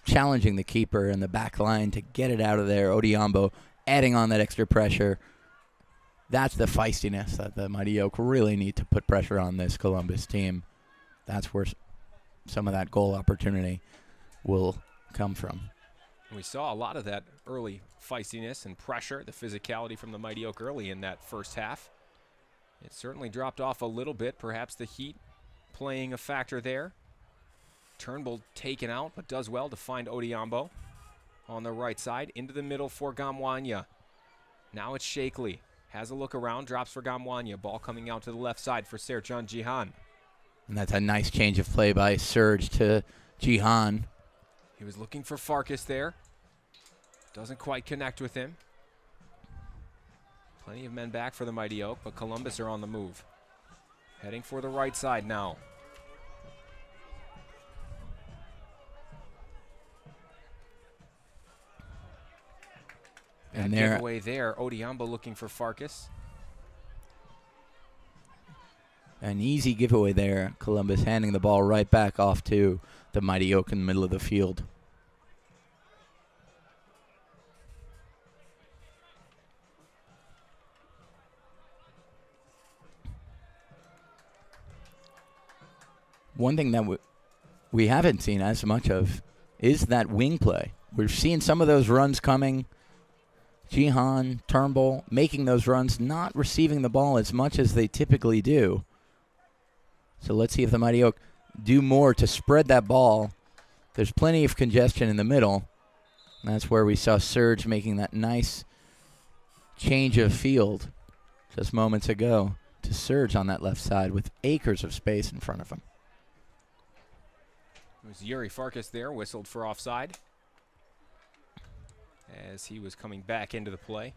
challenging the keeper in the back line to get it out of there. Odiambo adding on that extra pressure. That's the feistiness that the Mighty Oak really need to put pressure on this Columbus team. That's where some of that goal opportunity will come from. And we saw a lot of that early feistiness and pressure, the physicality from the Mighty Oak early in that first half. It certainly dropped off a little bit, perhaps the heat playing a factor there. Turnbull taken out, but does well to find Odiambo on the right side. Into the middle for Gamwanya. Now it's Shakely. Has a look around, drops for Gamwanya. Ball coming out to the left side for Serjan Jihan. And that's a nice change of play by Surge to Jihan. He was looking for Farkas there. Doesn't quite connect with him. Plenty of men back for the Mighty Oak, but Columbus are on the move. Heading for the right side now. And giveaway there. Odiambo looking for Farkas. An easy giveaway there. Columbus handing the ball right back off to the Mighty Oak in the middle of the field. One thing that we haven't seen as much of is that wing play. We've seen some of those runs coming. Jihan, Turnbull making those runs, not receiving the ball as much as they typically do. So let's see if the Mighty Oak do more to spread that ball. There's plenty of congestion in the middle. And that's where we saw Surge making that nice change of field just moments ago to Surge on that left side with acres of space in front of him. It was Yuri Farkas there, whistled for offside as he was coming back into the play.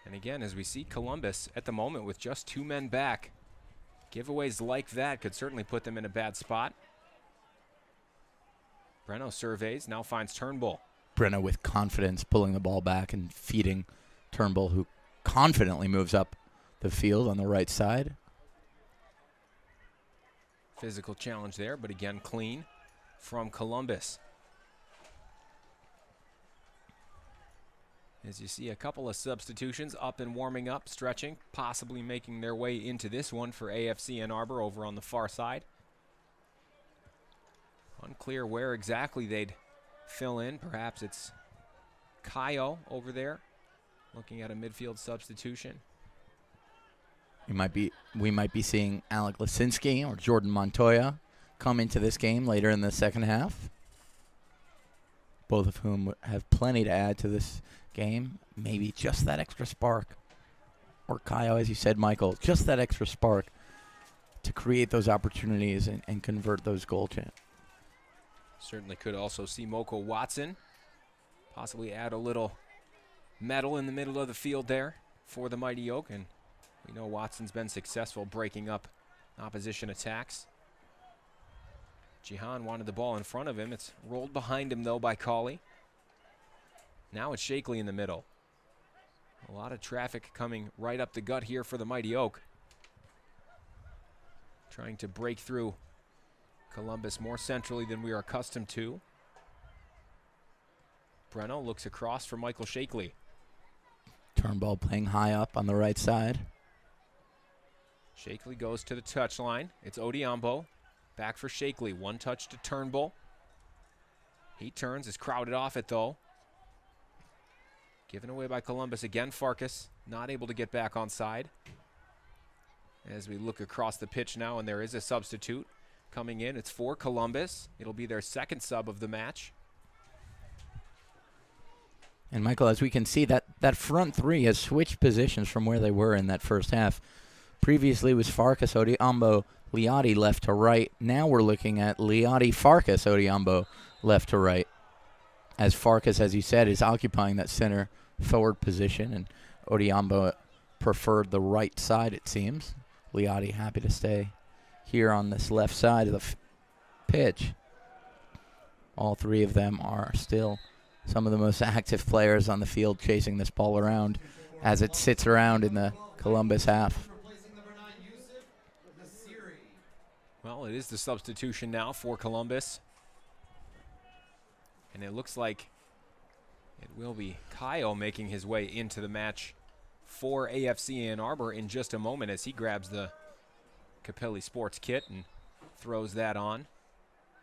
And again, as we see Columbus at the moment with just 2 men back, giveaways like that could certainly put them in a bad spot. Breno surveys, now finds Turnbull. Breno with confidence pulling the ball back and feeding Turnbull, who confidently moves up the field on the right side. Physical challenge there, but again clean from Columbus. As you see a couple of substitutions up and warming up, stretching, possibly making their way into this one for AFC Ann Arbor over on the far side. Unclear where exactly they'd fill in. Perhaps it's Kayo over there looking at a midfield substitution. We might be seeing Alec Lisinski or Jordan Montoya come into this game later in the second half. Both of whom have plenty to add to this game. Maybe just that extra spark. Or Kayo, as you said, Michael, just that extra spark to create those opportunities and convert those goal chances. Certainly could also see Moko Watson possibly add a little metal in the middle of the field there for the Mighty Oak. And we know Watson's been successful breaking up opposition attacks. Jihan wanted the ball in front of him. It's rolled behind him, though, by Cawley. Now it's Shakely in the middle. A lot of traffic coming right up the gut here for the Mighty Oak. Trying to break through Columbus more centrally than we are accustomed to. Breno looks across for Michael Shakely. Turnbull playing high up on the right side. Shakely goes to the touchline. It's Odiambo. Back for Shakely. One touch to Turnbull. He turns, is crowded off it though. Given away by Columbus again. Farkas not able to get back on side. As we look across the pitch now, and there is a substitute. coming in. It's for Columbus. It'll be their second sub of the match. And Michael, as we can see, that front three has switched positions from where they were in that first half. Previously was Farkas, Odiambo, Liati left to right. Now we're looking at Liati, Farkas, Odiambo left to right. As Farkas, as you said, is occupying that center forward position, and Odiambo preferred the right side, it seems. Liati happy to stay here on this left side of the pitch. All three of them are still some of the most active players on the field chasing this ball around as it sits around in the Columbus half. Well, it is the substitution now for Columbus. And it looks like it will be Kyle making his way into the match for AFC Ann Arbor in just a moment as he grabs the Capelli Sports kit and throws that on.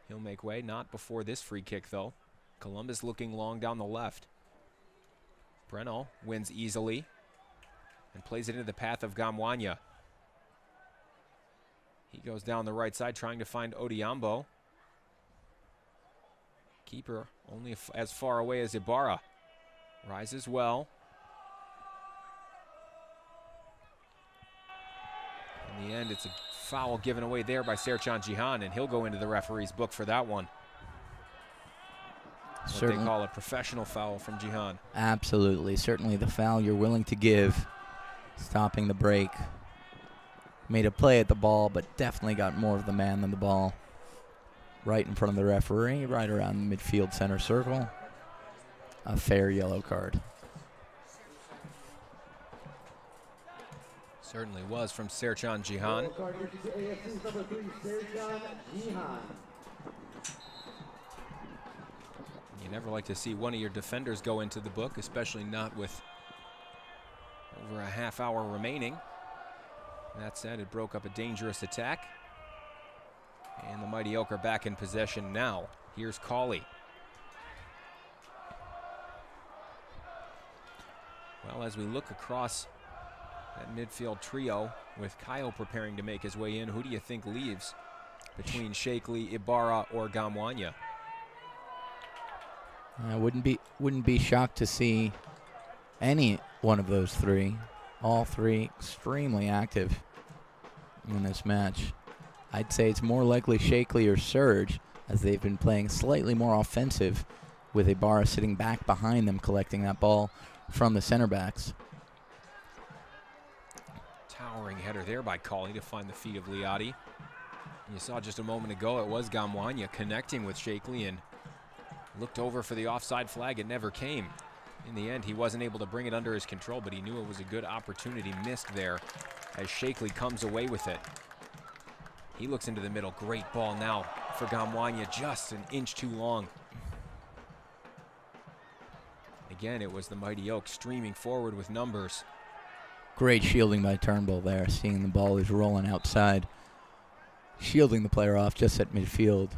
He'll make way, not before this free kick though. Columbus looking long down the left. Breno wins easily and plays it into the path of Gamwanya. He goes down the right side trying to find Odiambo. Keeper only as far away as Ibarra. Rises well. In the end, it's a foul given away there by Serchan Jihan, and he'll go into the referee's book for that one. What they call a professional foul from Jihan. Absolutely. Certainly the foul you're willing to give. Stopping the break. Made a play at the ball, but definitely got more of the man than the ball. Right in front of the referee, right around the midfield center circle. A fair yellow card. Certainly was from Serchan Jihan. You never like to see one of your defenders go into the book, especially not with over a half hour remaining. That said, it broke up a dangerous attack. And the Mighty Oak are back in possession now. Here's Cawley. Well, as we look across that midfield trio with Kyle preparing to make his way in, who do you think leaves between Shakely, Ibarra, or Gamwanya? I wouldn't be shocked to see any one of those three. All three extremely active in this match. I'd say it's more likely Shakely or Surge, as they've been playing slightly more offensive, with Ibarra sitting back behind them collecting that ball from the center backs. Towering header there by Cawley to find the feet of Liati. And you saw just a moment ago it was Gamwanya connecting with Shakely and looked over for the offside flag. It never came. In the end, he wasn't able to bring it under his control, but he knew it was a good opportunity missed there as Shakely comes away with it. He looks into the middle. Great ball now for Gamwanya, just an inch too long. Again, it was the Mighty Oak streaming forward with numbers. Great shielding by Turnbull there, seeing the ball is rolling outside. Shielding the player off just at midfield.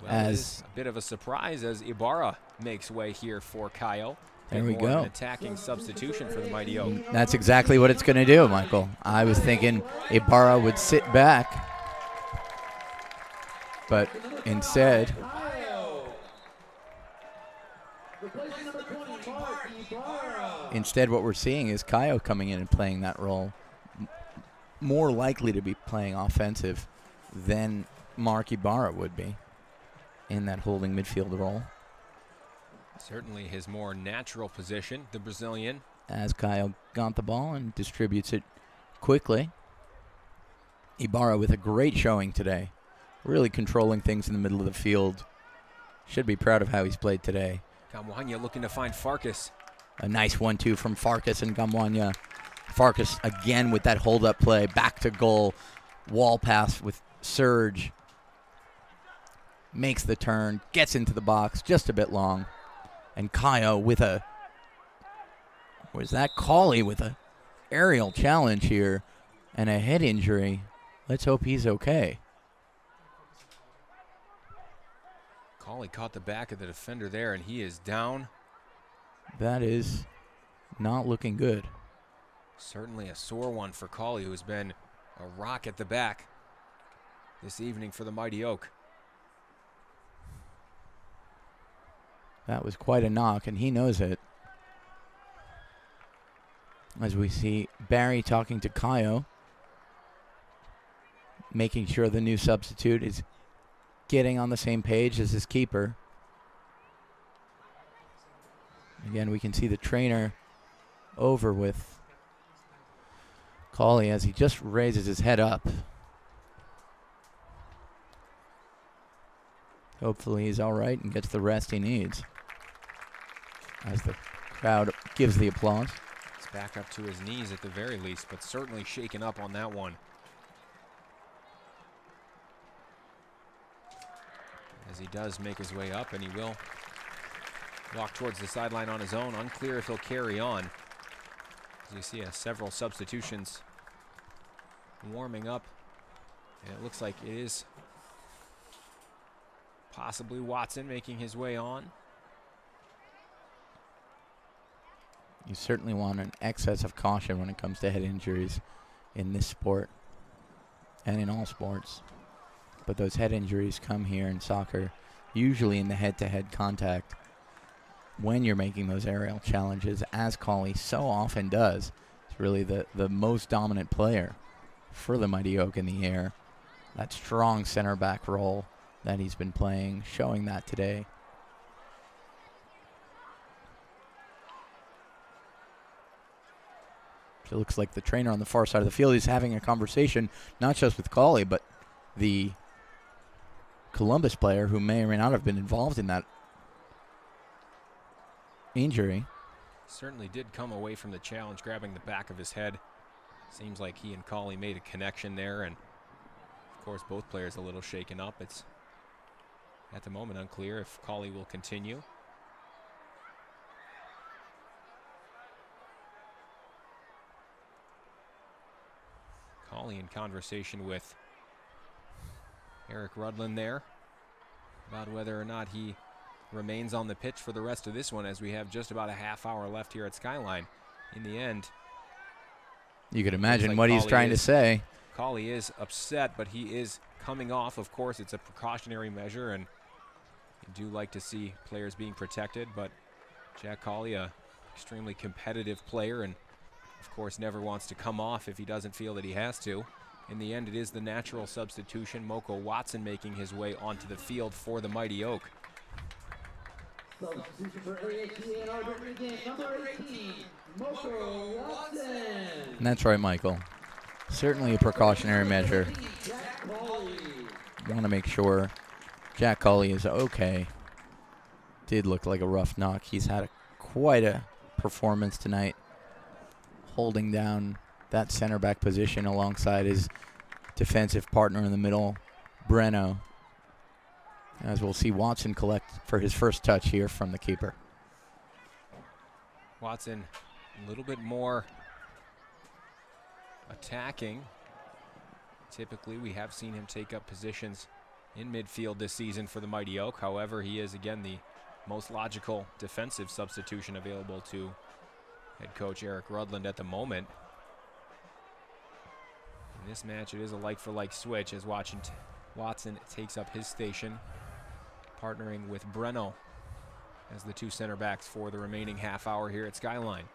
Well, as a bit of a surprise as Ibarra makes way here for Kyle. There we go. An attacking substitution for the Mighty Oak. That's exactly what it's going to do, Michael. I was thinking Ibarra would sit back, but instead, what we're seeing is Kayo coming in and playing that role. More likely to be playing offensive than Mark Ibarra would be in that holding midfield role. Certainly his more natural position, the Brazilian. As Kayo got the ball and distributes it quickly. Ibarra with a great showing today. Really controlling things in the middle of the field. Should be proud of how he's played today. Gamwanya looking to find Farkas. A nice 1-2 from Farkas and Gamwanya. Farkas again with that hold-up play. Back to goal. Wall pass with Surge. Makes the turn. Gets into the box. Just a bit long. And Kayo with a... Was that Cawley with a aerial challenge here and a head injury. Let's hope he's okay. Cawley caught the back of the defender there, and he is down. That is not looking good. Certainly a sore one for Cawley, who has been a rock at the back this evening for the Mighty Oak. That was quite a knock, and he knows it. As we see Barry talking to Kaio, making sure the new substitute is getting on the same page as his keeper. Again, we can see the trainer over with Cauley as he just raises his head up. Hopefully he's all right and gets the rest he needs. As the crowd gives the applause. He's back up to his knees at the very least, but certainly shaken up on that one. As he does make his way up, and he will walk towards the sideline on his own. Unclear if he'll carry on. As you see several substitutions warming up, and it looks like it is possibly Watson making his way on. You certainly want an excess of caution when it comes to head injuries in this sport and in all sports. But those head injuries come here in soccer, usually in the head-to-head contact when you're making those aerial challenges, as Cauley so often does. It's really the most dominant player for the Mighty Oak in the air. That strong center back role that he's been playing, showing that today. So it looks like the trainer on the far side of the field is having a conversation, not just with Cauley, but the Columbus player who may or may not have been involved in that injury. Certainly did come away from the challenge grabbing the back of his head. Seems like he and Cauley made a connection there, and of course both players a little shaken up. It's at the moment unclear if Cauley will continue. Cauley in conversation with Eric Rudland there about whether or not he remains on the pitch for the rest of this one, as we have just about a half hour left here at Skyline. In the end, you could imagine like what he's trying to say. Cauley is upset, but he is coming off. Of course, it's a precautionary measure, and you do like to see players being protected, but Jack Cauley, a extremely competitive player, and of course never wants to come off if he doesn't feel that he has to. In the end, it is the natural substitution, Moko Watson, making his way onto the field for the Mighty Oak. Substitution for AFC Ann Arbor begins, number 18, Moko Watson. And that's right, Michael. Certainly a precautionary measure. Want to make sure Jack Cauley is okay. Did look like a rough knock. He's had quite a performance tonight, holding down that center back position alongside his defensive partner in the middle, Breno. As we'll see Watson collect for his first touch here from the keeper. Watson a little bit more attacking. Typically, we have seen him take up positions in midfield this season for the Mighty Oak. However, he is, again, the most logical defensive substitution available to head coach Eric Rudland at the moment. In this match, it is a like-for-like switch as Watson takes up his station, partnering with Breno as the two center backs for the remaining half hour here at Skyline.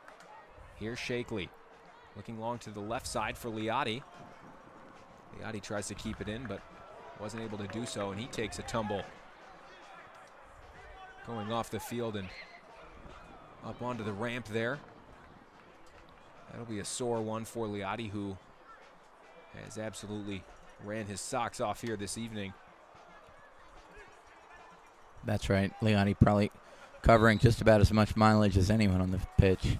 Here's Shakely, looking long to the left side for Liotti. Liotti tries to keep it in, but wasn't able to do so, and he takes a tumble, going off the field and up onto the ramp there. That'll be a sore one for Liotti, who has absolutely ran his socks off here this evening. That's right. Liotti probably covering just about as much mileage as anyone on the pitch.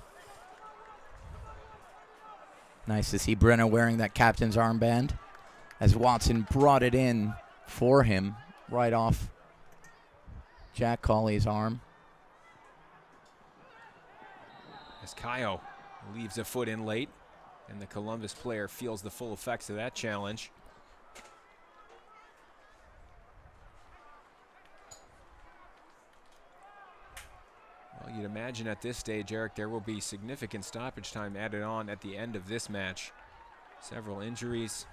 Nice to see Breno wearing that captain's armband as Watson brought it in for him right off Jack Cauley's arm. As Kaio leaves a foot in late, and the Columbus player feels the full effects of that challenge. Well, you'd imagine at this stage, Eric, there will be significant stoppage time added on at the end of this match. Several injuries.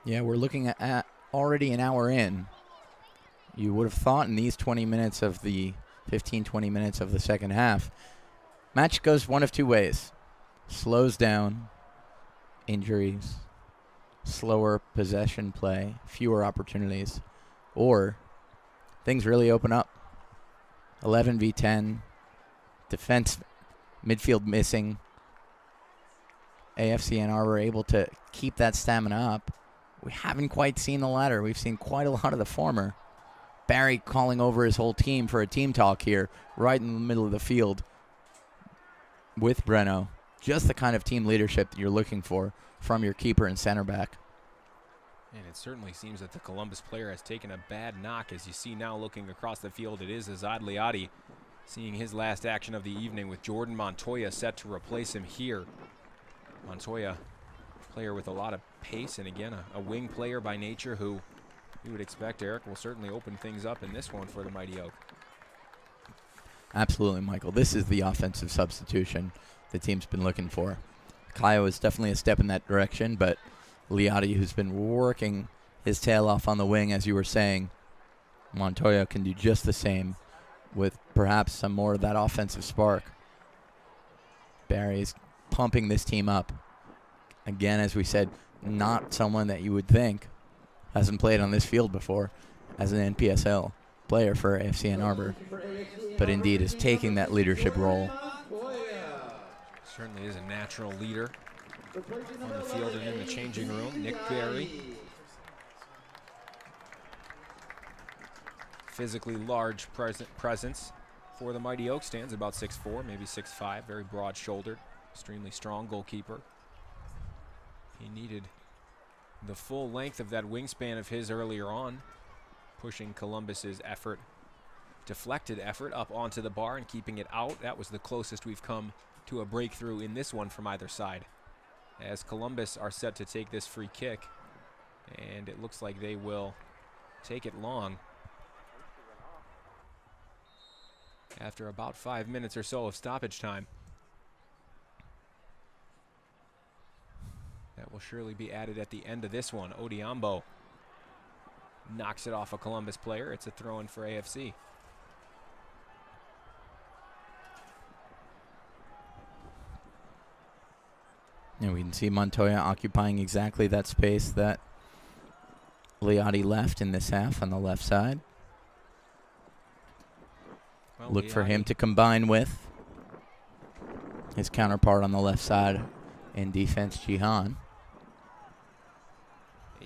Yeah, we're looking at already an hour in. You would have thought in these 20 minutes of the 15, 20 minutes of the second half, match goes one of two ways. Slows down, injuries, slower possession play, fewer opportunities, or things really open up. 11 v 10, defense, midfield missing. AFC Ann Arbor able to keep that stamina up. We haven't quite seen the latter. We've seen quite a lot of the former. Barry calling over his whole team for a team talk here, right in the middle of the field with Breno. Just the kind of team leadership that you're looking for from your keeper and center back. And it certainly seems that the Columbus player has taken a bad knock. As you see now looking across the field, it is Azad Liadi seeing his last action of the evening with Jordan Montoya set to replace him here. Montoya, player with a lot of pace, and again, a wing player by nature who you would expect, Eric, will certainly open things up in this one for the Mighty Oak. Absolutely, Michael. This is the offensive substitution the team's been looking for. Kaio is definitely a step in that direction, but Liadi, who's been working his tail off on the wing, as you were saying, Montoya can do just the same with perhaps some more of that offensive spark. Barry's pumping this team up. Again, as we said, not someone that you would think hasn't played on this field before as an NPSL player for AFC Ann Arbor, but indeed is taking that leadership role. Certainly is a natural leader on the field and in the changing room. Nick Barry. Physically large presence for the Mighty Oak. Stands about 6'4", maybe 6'5", very broad-shouldered, extremely strong goalkeeper. He needed the full length of that wingspan of his earlier on, pushing Columbus's effort, deflected effort up onto the bar and keeping it out. That was the closest we've come to a breakthrough in this one from either side, as Columbus are set to take this free kick, and it looks like they will take it long after about 5 minutes or so of stoppage time. That will surely be added at the end of this one. Odiambo knocks it off a Columbus player. It's a throw-in for AFC. And we can see Montoya occupying exactly that space that Liadi left in this half on the left side. Well, Look for him to combine with his counterpart on the left side in defense, Jihan.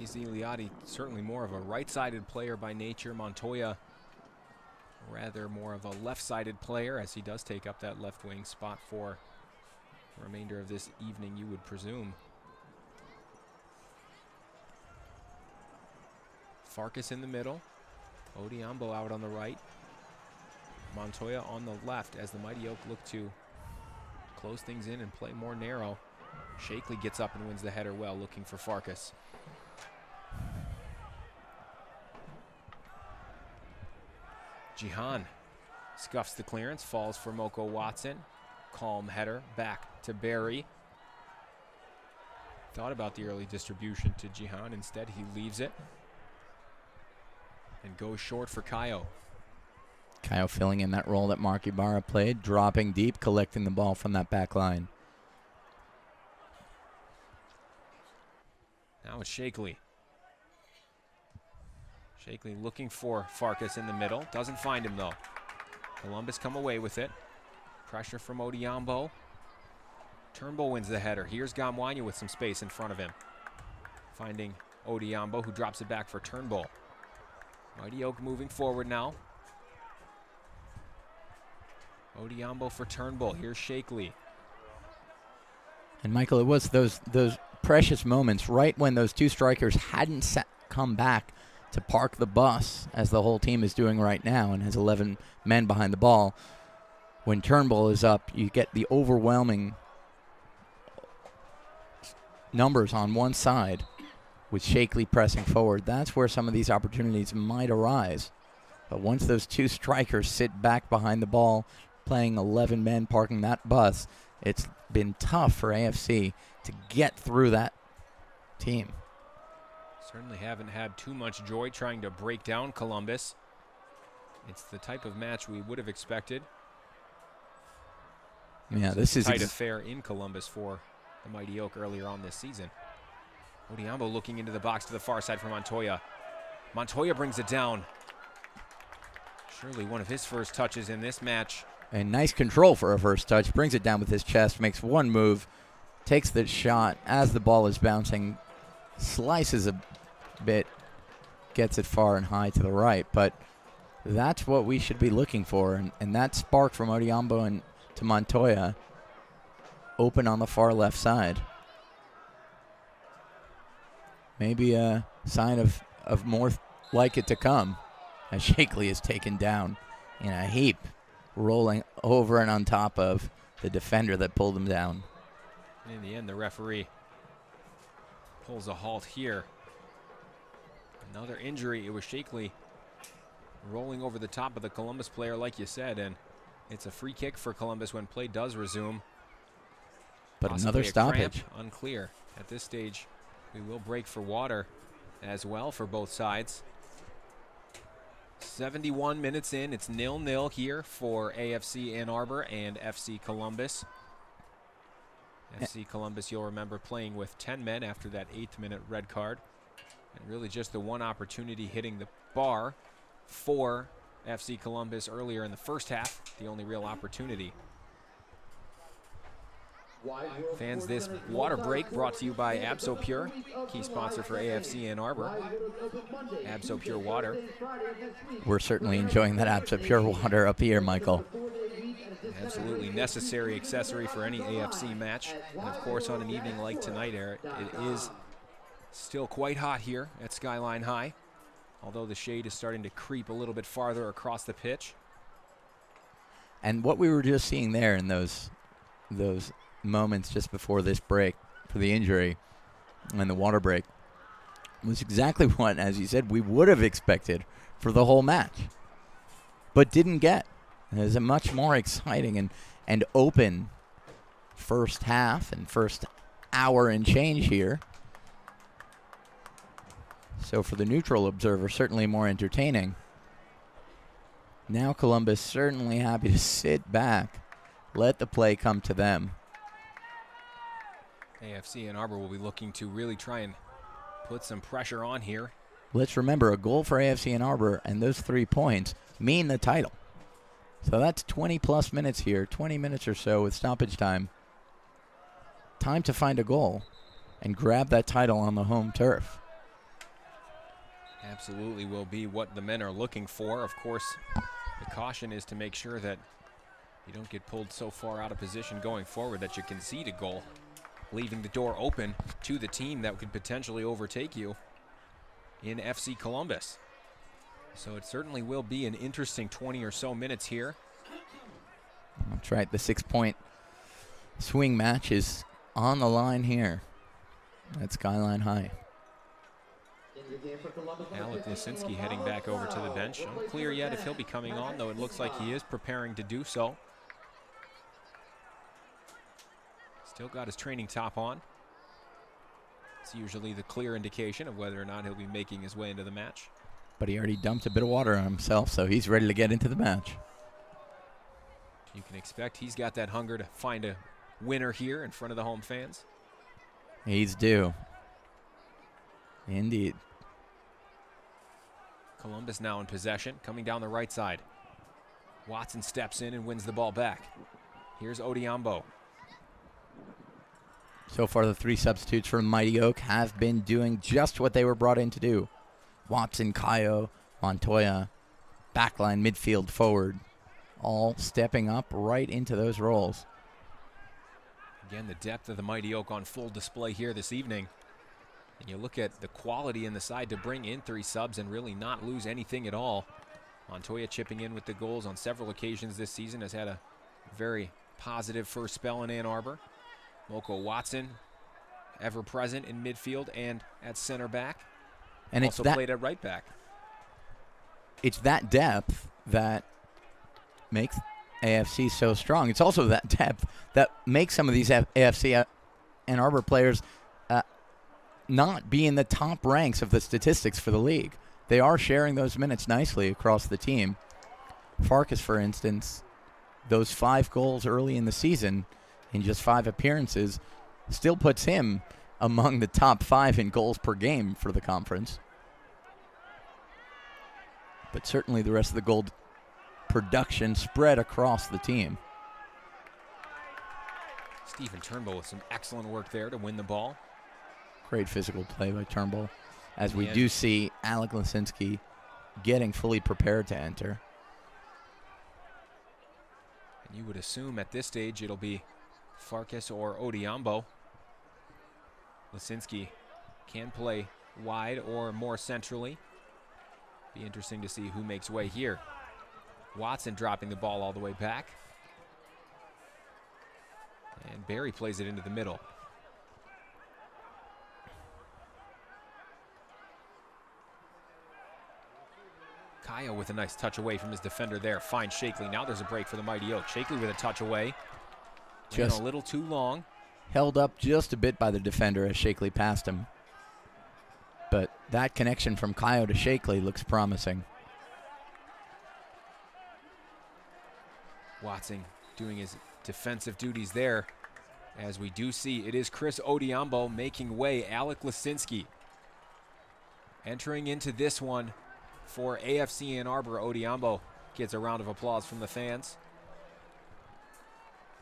AZ Liadi, certainly more of a right-sided player by nature. Montoya, rather more of a left-sided player, as he does take up that left wing spot for the remainder of this evening, you would presume. Farkas in the middle. Odiambo out on the right. Montoya on the left as the Mighty Oak look to close things in and play more narrow. Shakely gets up and wins the header well, looking for Farkas. Jihan scuffs the clearance, falls for Moko Watson. Calm header back to Barry. Thought about the early distribution to Jihan. Instead, he leaves it and goes short for Kaio. Kaio filling in that role that Mark Ibarra played, dropping deep, collecting the ball from that back line. Now it's Shakely. Shakely looking for Farkas in the middle. Doesn't find him, though. Columbus come away with it. Pressure from Odiambo. Turnbull wins the header. Here's Gamwanya with some space in front of him. Finding Odiambo, who drops it back for Turnbull. Mighty Oak moving forward now. Odiambo for Turnbull. Here's Shakely. And Michael, it was those precious moments right when those two strikers hadn't come back to park the bus, as the whole team is doing right now and has 11 men behind the ball. When Turnbull is up, you get the overwhelming numbers on one side with Shakely pressing forward. That's where some of these opportunities might arise. But once those two strikers sit back behind the ball, playing 11 men parking that bus, it's been tough for AFC to get through that team. Certainly haven't had too much joy trying to break down Columbus. It's the type of match we would have expected. Yeah, this is a tight affair in Columbus for the Mighty Oak earlier on this season. Odiambo looking into the box to the far side for Montoya. Montoya brings it down. Surely one of his first touches in this match. And nice control for a first touch. Brings it down with his chest, makes one move, takes the shot as the ball is bouncing, slices a bit, gets it far and high to the right. But that's what we should be looking for. And that spark from Odiambo and to Montoya, open on the far left side. Maybe a sign of more like it to come, as Shakely is taken down in a heap, rolling over and on top of the defender that pulled him down. In the end, the referee pulls a halt here. Another injury. It was Shakely rolling over the top of the Columbus player, like you said, and it's a free kick for Columbus when play does resume. But Possibly another a stoppage. Cramp, unclear. At this stage, we will break for water as well for both sides. 71 minutes in, it's 0-0 here for AFC Ann Arbor and FC Columbus. FC Columbus, you'll remember, playing with 10 men after that 8th minute red card. And really just the one opportunity hitting the bar for FC Columbus earlier in the first half, the only real opportunity. Fans, this water break brought to you by AbsoPure, key sponsor for AFC Ann Arbor. AbsoPure water. We're certainly enjoying that AbsoPure water up here, Michael. Absolutely necessary accessory for any AFC match. And of course, on an evening like tonight, Eric, it is still quite hot here at Skyline High, although the shade is starting to creep a little bit farther across the pitch. And what we were just seeing there in those moments just before this break for the injury and the water break was exactly what, as you said, we would have expected for the whole match, but didn't get. It was a much more exciting and open first half and first hour and change here. So for the neutral observer, certainly more entertaining. Now Columbus certainly happy to sit back, let the play come to them. AFC Ann Arbor will be looking to really try and put some pressure on here. Let's remember, a goal for AFC Ann Arbor and those 3 points mean the title. So that's 20-plus minutes here, 20 minutes or so with stoppage time. Time to find a goal and grab that title on the home turf. Absolutely will be what the men are looking for. Of course, the caution is to make sure that you don't get pulled so far out of position going forward that you concede a goal, leaving the door open to the team that could potentially overtake you in FC Columbus. So it certainly will be an interesting 20 or so minutes here. That's right, the 6-point swing match is on the line here at Skyline High. Alec Lisinski heading back over to the bench. Unclear yet if he'll be coming on, though it looks like he is preparing to do so. Still got his training top on. It's usually the clear indication of whether or not he'll be making his way into the match. But he already dumped a bit of water on himself, so he's ready to get into the match. You can expect he's got that hunger to find a winner here in front of the home fans. He's due. Indeed. Columbus now in possession, coming down the right side. Watson steps in and wins the ball back. Here's Odiambo. So far, the 3 substitutes for Mighty Oak have been doing just what they were brought in to do. Watson, Caio, Montoya, backline, midfield, forward, all stepping up right into those roles. Again, the depth of the Mighty Oak on full display here this evening. And you look at the quality in the side to bring in 3 subs and really not lose anything at all. Montoya chipping in with the goals on several occasions this season, has had a very positive first spell in Ann Arbor. Moko Watson, ever present in midfield and at center back. And also played at right back. It's that depth that makes AFC so strong. It's also that depth that makes some of these AFC Ann Arbor players not be in the top ranks of the statistics for the league. They are sharing those minutes nicely across the team. Farkas, for instance, those 5 goals early in the season in just 5 appearances still puts him among the top 5 in goals per game for the conference. But certainly the rest of the goal production spread across the team. Stephen Turnbull with some excellent work there to win the ball. Great physical play by Turnbull, as we do see Alec Lisinski getting fully prepared to enter. And you would assume at this stage it'll be Farkas or Odiambo. Lisinski can play wide or more centrally. Be interesting to see who makes way here. Watson dropping the ball all the way back. And Barry plays it into the middle. Kyle with a nice touch away from his defender there. Finds Shakely. Now there's a break for the Mighty Oak. Shakely with a touch away. Just a little too long. Held up just a bit by the defender as Shakely passed him. But that connection from Kyle to Shakely looks promising. Watson doing his defensive duties there. As we do see, it is Chris Odiambo making way. Alec Lisinski entering into this one for AFC Ann Arbor. Odiambo gets a round of applause from the fans.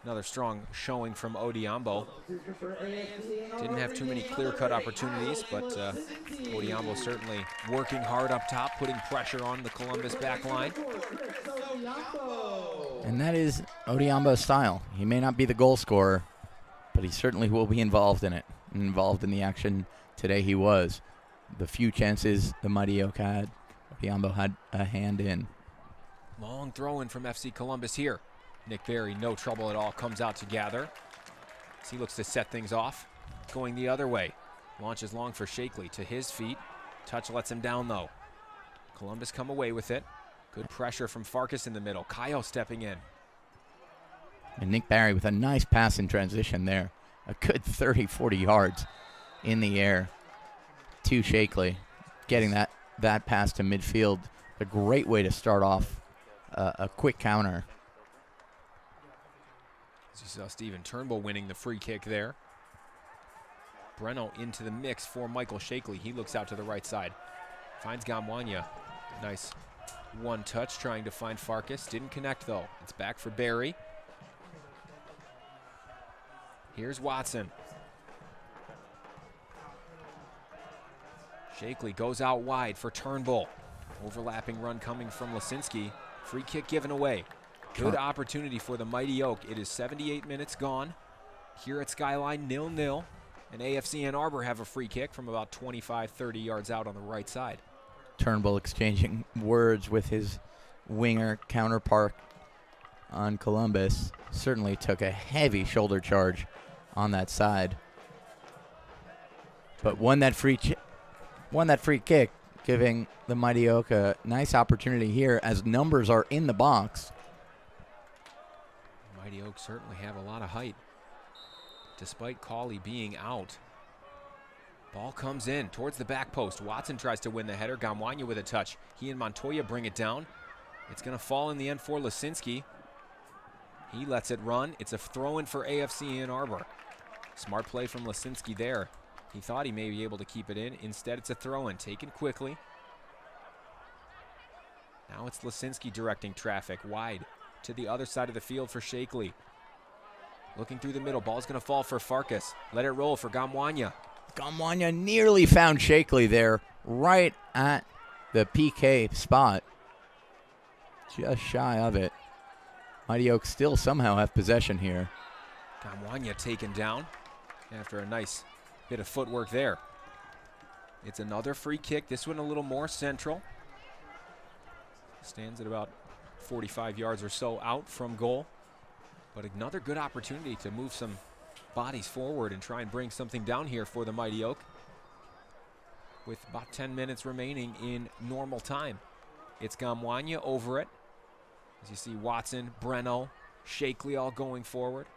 Another strong showing from Odiambo. Didn't have too many clear-cut opportunities, but Odiambo certainly working hard up top, putting pressure on the Columbus back line. And that is Odiambo's style. He may not be the goal scorer, but he certainly will be involved in it. Involved in the action today he was. The few chances the Mighty Oak had, Odiambo had a hand in. Long throw in from FC Columbus here. Nick Barry, no trouble at all, comes out to gather. As he looks to set things off. Going the other way. Launches long for Shakely to his feet. Touch lets him down though. Columbus come away with it. Good pressure from Farkas in the middle. Kyle stepping in. And Nick Barry with a nice pass in transition there. A good 30, 40 yards in the air to Shakely. Getting that pass to midfield. A great way to start off a quick counter. As you saw Stephen Turnbull winning the free kick there. Breno into the mix for Michael Shakely. He looks out to the right side. Finds Gamwanya. Nice one touch trying to find Farkas. Didn't connect though. It's back for Barry. Here's Watson. Shakely goes out wide for Turnbull. Overlapping run coming from Lisinski. Free kick given away. Good opportunity for the Mighty Oak. It is 78 minutes gone. Here at Skyline, 0-0. And AFC Ann Arbor have a free kick from about 25, 30 yards out on the right side. Turnbull exchanging words with his winger counterpart on Columbus. Certainly took a heavy shoulder charge on that side. But won that free kick, giving the Mighty Oak a nice opportunity here as numbers are in the box. Mighty Oak certainly have a lot of height, despite Cawley being out. Ball comes in towards the back post. Watson tries to win the header. Gamwanya with a touch. He and Montoya bring it down. It's going to fall in the end for Lisinski. He lets it run. It's a throw-in for AFC Ann Arbor. Smart play from Lisinski there. He thought he may be able to keep it in. Instead, it's a throw-in, taken quickly. Now it's Lisinski directing traffic wide to the other side of the field for Shakely. Looking through the middle. Ball's going to fall for Farkas. Let it roll for Gamwanya. Gamwanya nearly found Shakely there, right at the PK spot. Just shy of it. Mighty Oaks still somehow have possession here. Gamwanya taken down after a nice bit of footwork there. It's another free kick. This one a little more central. Stands at about 45 yards or so out from goal. But another good opportunity to move some bodies forward and try and bring something down here for the Mighty Oak. With about 10 minutes remaining in normal time. It's Gamwanya over it. As you see Watson, Breno, Shakely all going forward.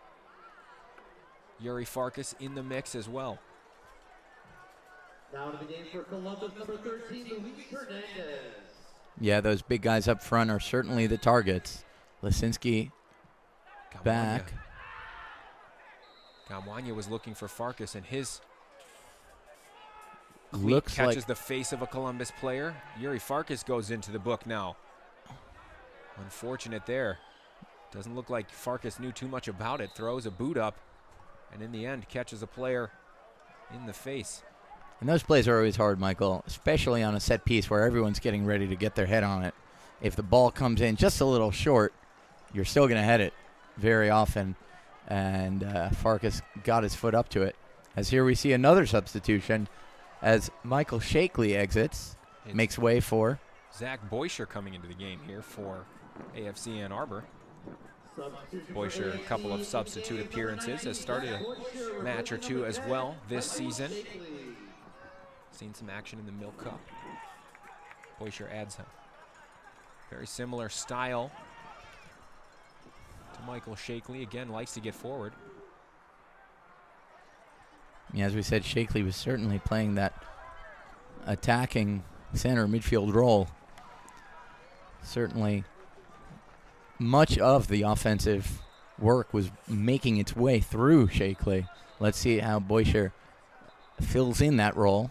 Yuri Farkas in the mix as well. Now to the game for Columbus, number 13, Luis Hernandez. Yeah, those big guys up front are certainly the targets. Lisinski back. Gamwanya was looking for Farkas, and his Looks catches like the face of a Columbus player. Yuri Farkas goes into the book now. Unfortunate there. Doesn't look like Farkas knew too much about it. Throws a boot up, and in the end catches a player in the face. And those plays are always hard, Michael, especially on a set piece where everyone's getting ready to get their head on it. If the ball comes in just a little short, you're still going to head it very often. And Farkas got his foot up to it. As here we see another substitution as Michael Shakely exits, makes way for Zach Boisher coming into the game here for AFC Ann Arbor. Boisher, a couple of substitute appearances, has started a match or two as well this season. Seen some action in the Milk Cup. Boisher adds a very similar style to Michael Shakely. Again, likes to get forward. Yeah, as we said, Shakely was certainly playing that attacking center midfield role. Certainly much of the offensive work was making its way through Shakely. Let's see how Boisher fills in that role.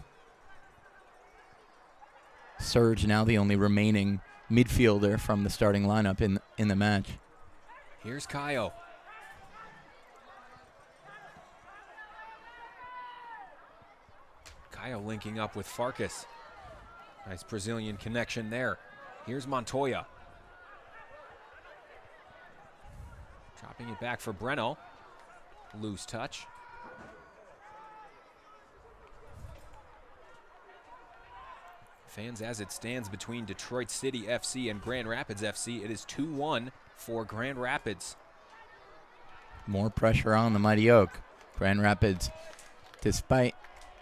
Serge now the only remaining midfielder from the starting lineup in the match. Here's Kayo. Kayo linking up with Farkas. Nice Brazilian connection there. Here's Montoya. Dropping it back for Breno. Loose touch. Fans, as it stands between Detroit City FC and Grand Rapids FC, it is 2-1 for Grand Rapids. More pressure on the Mighty Oak. Grand Rapids, despite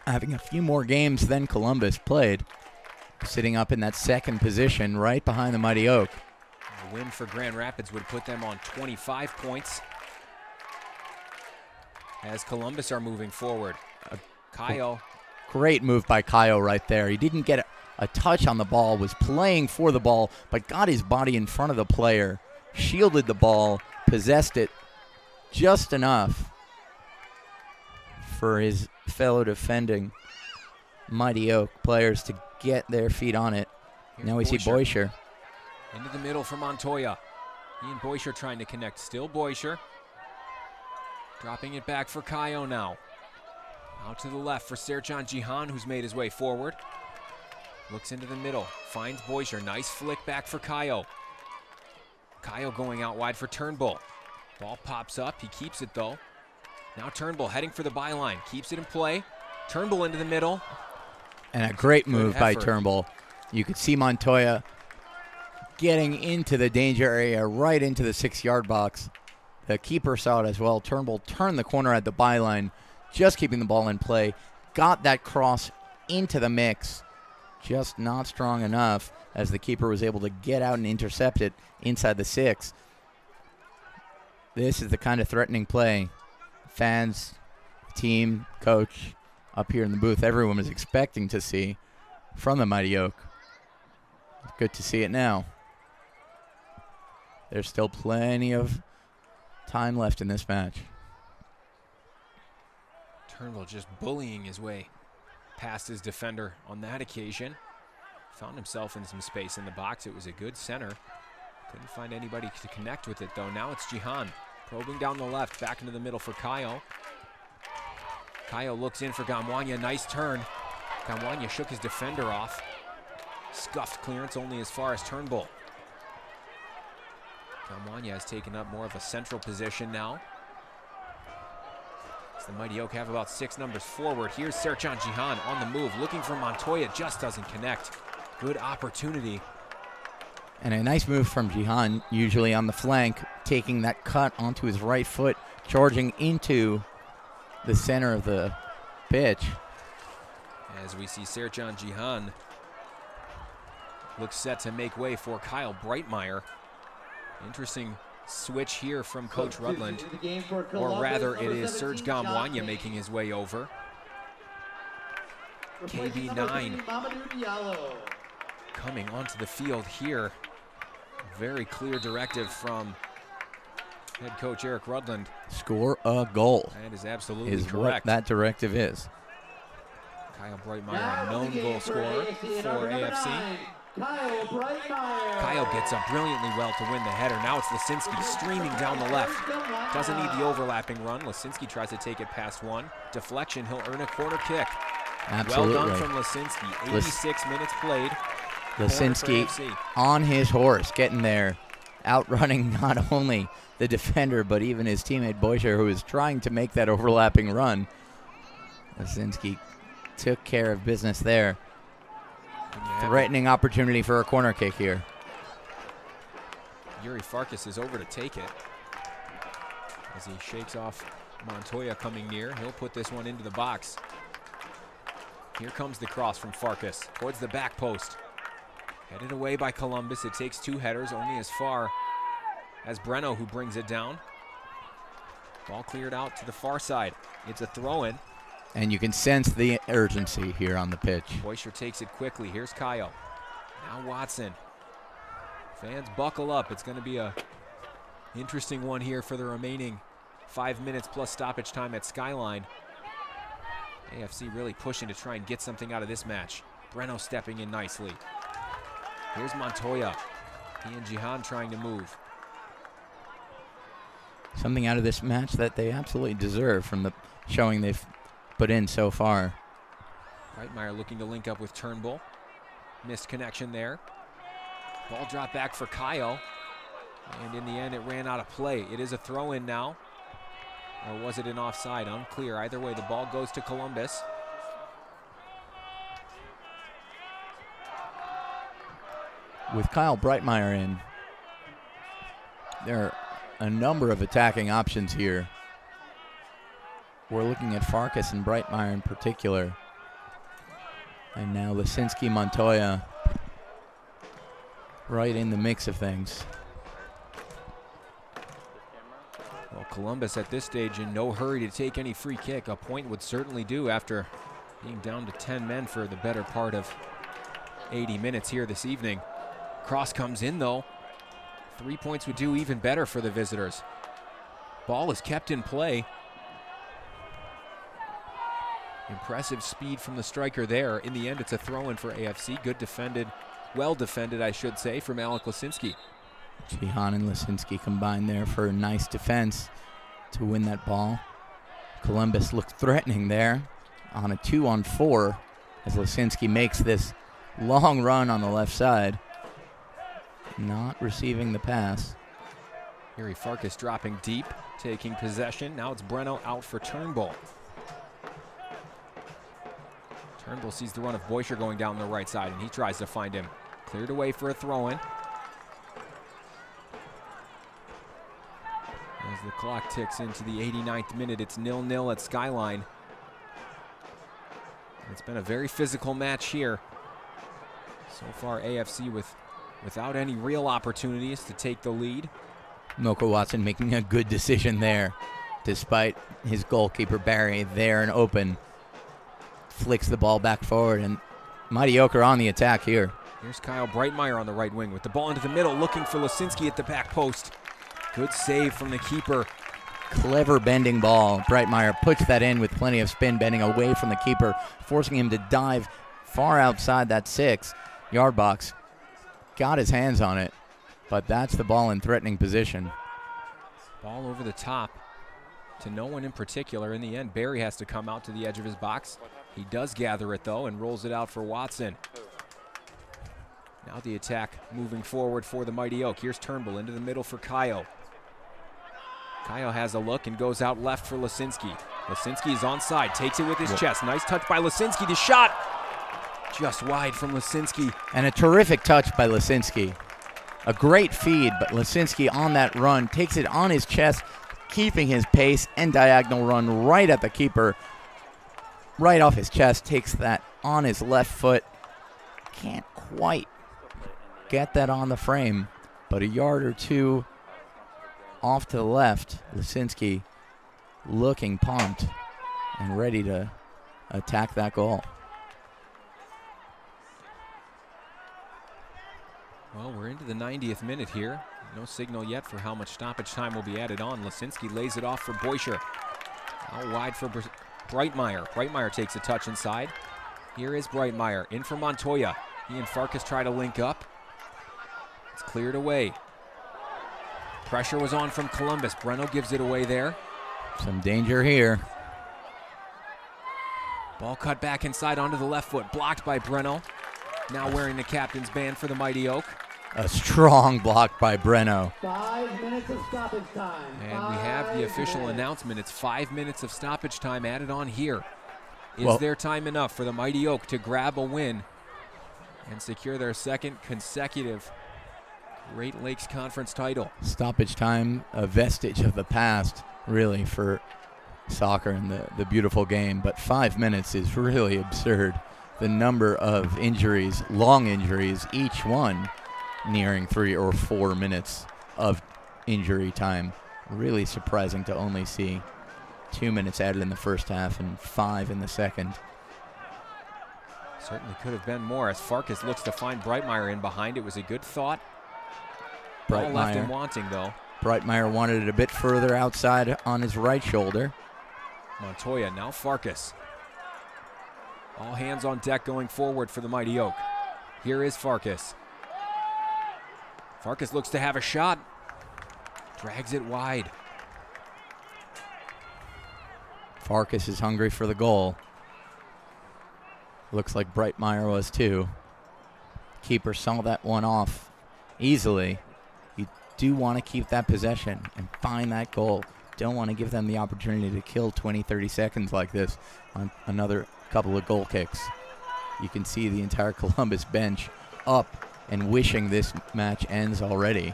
having a few more games than Columbus played, sitting up in that second position right behind the Mighty Oak. A win for Grand Rapids would put them on 25 points as Columbus are moving forward. Kayo. Great move by Kayo right there. He didn't get a touch on the ball, was playing for the ball, but got his body in front of the player, shielded the ball, possessed it just enough for his fellow defending Mighty Oak players to get their feet on it. Here's now we see Boisher. Into the middle for Montoya. He and Boisher trying to connect. Still Boisher. Dropping it back for Kayo now. Out to the left for Serjan Jihan, who's made his way forward. Looks into the middle. Finds Boisher. Nice flick back for Kayo. Kayo going out wide for Turnbull. Ball pops up. He keeps it, though. Now Turnbull heading for the byline. Keeps it in play. Turnbull into the middle. And a great move by Turnbull. You could see Montoya getting into the danger area, right into the 6-yard box. The keeper saw it as well. Turnbull turned the corner at the byline, just keeping the ball in play. Got that cross into the mix. Just not strong enough as the keeper was able to get out and intercept it inside the 6. This is the kind of threatening play fans, team, coach, up here in the booth, everyone is expecting to see from the Mighty Oak. Good to see it now. There's still plenty of time left in this match. Turnbull just bullying his way past his defender on that occasion. Found himself in some space in the box. It was a good center. Couldn't find anybody to connect with it, though. Now it's Jihan probing down the left, back into the middle for Kayo. Kayo looks in for Gamwanya. Nice turn. Gamwanya shook his defender off. Scuffed clearance only as far as Turnbull. Gamwanya has taken up more of a central position now. The Mighty Oak have about 6 numbers forward. Here's Serjan Jihan on the move, looking for Montoya, just doesn't connect. Good opportunity. And a nice move from Jihan, usually on the flank, taking that cut onto his right foot, charging into the center of the pitch. As we see Serjan Jihan looks set to make way for Kyle Breitmeyer. Interesting switch here from Coach Rudland, or rather it is Serge Gamwanya making his way over. Replacing KB9. number 3, Mamadou Diallo. Coming onto the field here. Very clear directive from head coach Eric Rudland. Score a goal That is absolutely is correct. what that directive is. Kyle Breitmeyer, Now a known the game goal scorer AFC Ann for Arbor, number AFC. 9, Kyle Breitmeyer. Kyle gets up brilliantly well to win the header. Now it's Lisinski streaming down the left. Doesn't need the overlapping run. Lisinski tries to take it past one. Deflection, he'll earn a corner kick. Absolutely. Well done from Lisinski. 86 minutes played. Lisinski Corner for AFC. on his horse, getting there, outrunning not only the defender, but even his teammate Boischer, who was trying to make that overlapping run. Lisinski took care of business there. Threatening opportunity for a corner kick here. Yuri Farkas is over to take it. As he shakes off Montoya coming near, he'll put this one into the box. Here comes the cross from Farkas towards the back post. Headed away by Columbus. It takes two headers, only as far as Breno, who brings it down. Ball cleared out to the far side. It's a throw-in. And you can sense the urgency here on the pitch. Boischer takes it quickly. Here's Kyle. Now Watson. Fans buckle up. It's going to be a interesting one here for the remaining 5 minutes plus stoppage time at Skyline. AFC really pushing to try and get something out of this match. Breno stepping in nicely. Here's Montoya. He and Jihan trying to move. Something out of this match that they absolutely deserve from the showing they've put in so far. Breitmeyer looking to link up with Turnbull. Missed connection there. Ball dropped back for Kyle. And in the end, it ran out of play. It is a throw-in now. Or was it an offside? Unclear. Either way, the ball goes to Columbus. With Kyle Breitmeyer in, there are a number of attacking options here. We're looking at Farkas and Breitmeyer in particular. And now Lisinski, Montoya right in the mix of things. Well, Columbus at this stage in no hurry to take any free kick. A point would certainly do after being down to 10 men for the better part of 80 minutes here this evening. Cross comes in though. 3 points would do even better for the visitors. Ball is kept in play. Impressive speed from the striker there. In the end, it's a throw-in for AFC. Good defended, well defended, I should say, from Alec Lisinski. Jihan and Lisinski combined there for a nice defense to win that ball. Columbus looked threatening there on a 2-on-4 as Lisinski makes this long run on the left side. Not receiving the pass. Yuri Farkas dropping deep, taking possession. Now it's Breno out for Turnbull. Turnbull sees the run of Boischer going down the right side, and he tries to find him. Cleared away for a throw-in. As the clock ticks into the 89th minute, it's 0-0 at Skyline. It's been a very physical match here. So far, AFC without any real opportunities to take the lead. Moko Watson making a good decision there, despite his goalkeeper Barry there and open. Flicks the ball back forward, and Mighty Oak are on the attack here. Here's Kyle Breitmeyer on the right wing with the ball into the middle, looking for Lisinski at the back post. Good save from the keeper. Clever bending ball. Breitmeyer puts that in with plenty of spin, bending away from the keeper, forcing him to dive far outside that 6-yard box. Got his hands on it, but that's the ball in threatening position. Ball over the top to no one in particular. In the end, Barry has to come out to the edge of his box. He does gather it, though, and rolls it out for Watson. Now the attack moving forward for the Mighty Oak. Here's Turnbull into the middle for Kyle. Kyle has a look and goes out left for Lisinski. Lisinski is onside, takes it with his chest. Nice touch by Lisinski. The shot just wide from Lisinski. And a terrific touch by Lisinski. A great feed, but Lisinski on that run takes it on his chest, keeping his pace and diagonal run right at the keeper. Right off his chest, takes that on his left foot. Can't quite get that on the frame, but a yard or two off to the left. Lisinski looking pumped and ready to attack that goal. Well, we're into the 90th minute here. No signal yet for how much stoppage time will be added on. Lisinski lays it off for Boischer. Out wide for Breitmeyer. Breitmeyer takes a touch inside. Here is Breitmeyer in for Montoya. He and Farkas try to link up. It's cleared away. Pressure was on from Columbus. Breno gives it away there. Some danger here. Ball cut back inside onto the left foot. Blocked by Breno. Now wearing the captain's band for the Mighty Oak. A strong block by Breno. 5 minutes of stoppage time. And we have the official 5 minutes. announcement. It's 5 minutes of stoppage time added on here. Is Well, there time enough for the Mighty Oak to grab a win and secure their second consecutive Great Lakes Conference title? stoppage time, a vestige of the past, really, for soccer and the beautiful game. But 5 minutes is really absurd. The number of injuries, long injuries, each one nearing 3 or 4 minutes of injury time. Really surprising to only see 2 minutes added in the first half and 5 in the second. Certainly could have been more as Farkas looks to find Breitmeyer in behind. It was a good thought. Ball left him wanting, though. Breitmeyer wanted it a bit further outside on his right shoulder. Montoya, now Farkas. All hands on deck going forward for the Mighty Oak. Here is Farkas. Farkas looks to have a shot. Drags it wide. Farkas is hungry for the goal. Looks like Breitmeyer was too. Keeper saw that one off easily. You do want to keep that possession and find that goal. Don't want to give them the opportunity to kill 20, 30 seconds like this on another couple of goal kicks. You can see the entire Columbus bench up and wishing this match ends already.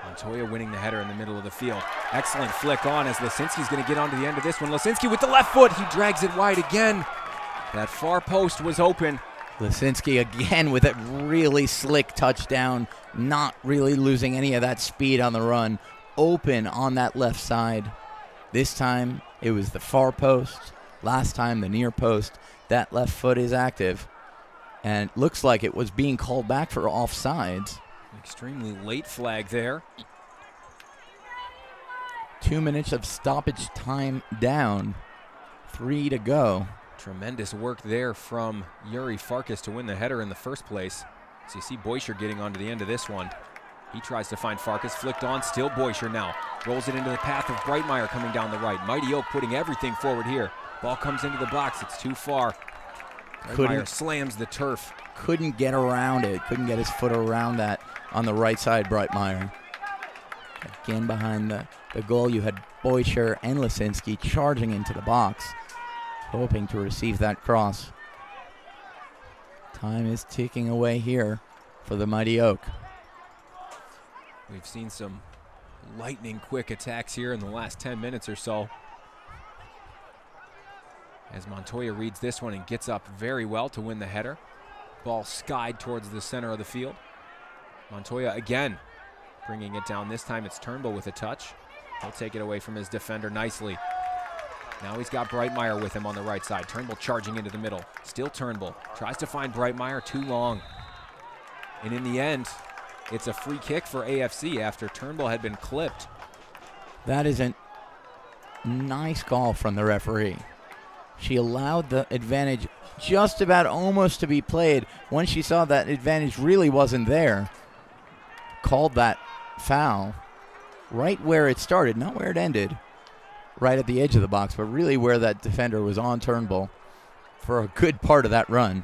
Montoya winning the header in the middle of the field. Excellent flick on as Lisinski's going to get onto the end of this one. Lisinski with the left foot. He drags it wide again. That far post was open. Lisinski again with a really slick touchdown, not really losing any of that speed on the run. Open on that left side. This time it was the far post. Last time the near post. That left foot is active. And it looks like it was being called back for offsides. Extremely late flag there. 2 minutes of stoppage time down. 3 to go. Tremendous work there from Yuri Farkas to win the header in the first place. So you see Boischer getting onto the end of this one. He tries to find Farkas, flicked on, still Boischer now. Rolls it into the path of Breitmeyer coming down the right. Mighty Oak putting everything forward here. Ball comes into the box, it's too far. Breitmeyer slams the turf. Couldn't get around it, couldn't get his foot around that on the right side, Breitmeyer. Again behind the goal, you had Boischer and Lisinski charging into the box, hoping to receive that cross. Time is ticking away here for the Mighty Oak. We've seen some lightning quick attacks here in the last 10 minutes or so. As Montoya reads this one and gets up very well to win the header. Ball skied towards the center of the field. Montoya again bringing it down. This time it's Turnbull with a touch. He'll take it away from his defender nicely. Now he's got Breitmeyer with him on the right side. Turnbull charging into the middle. Still Turnbull. Tries to find Breitmeyer, too long. And in the end, it's a free kick for AFC after Turnbull had been clipped. That is a nice call from the referee. She allowed the advantage just about almost to be played. When she saw that advantage really wasn't there, called that foul right where it started, not where it ended, right at the edge of the box, but really where that defender was on Turnbull for a good part of that run.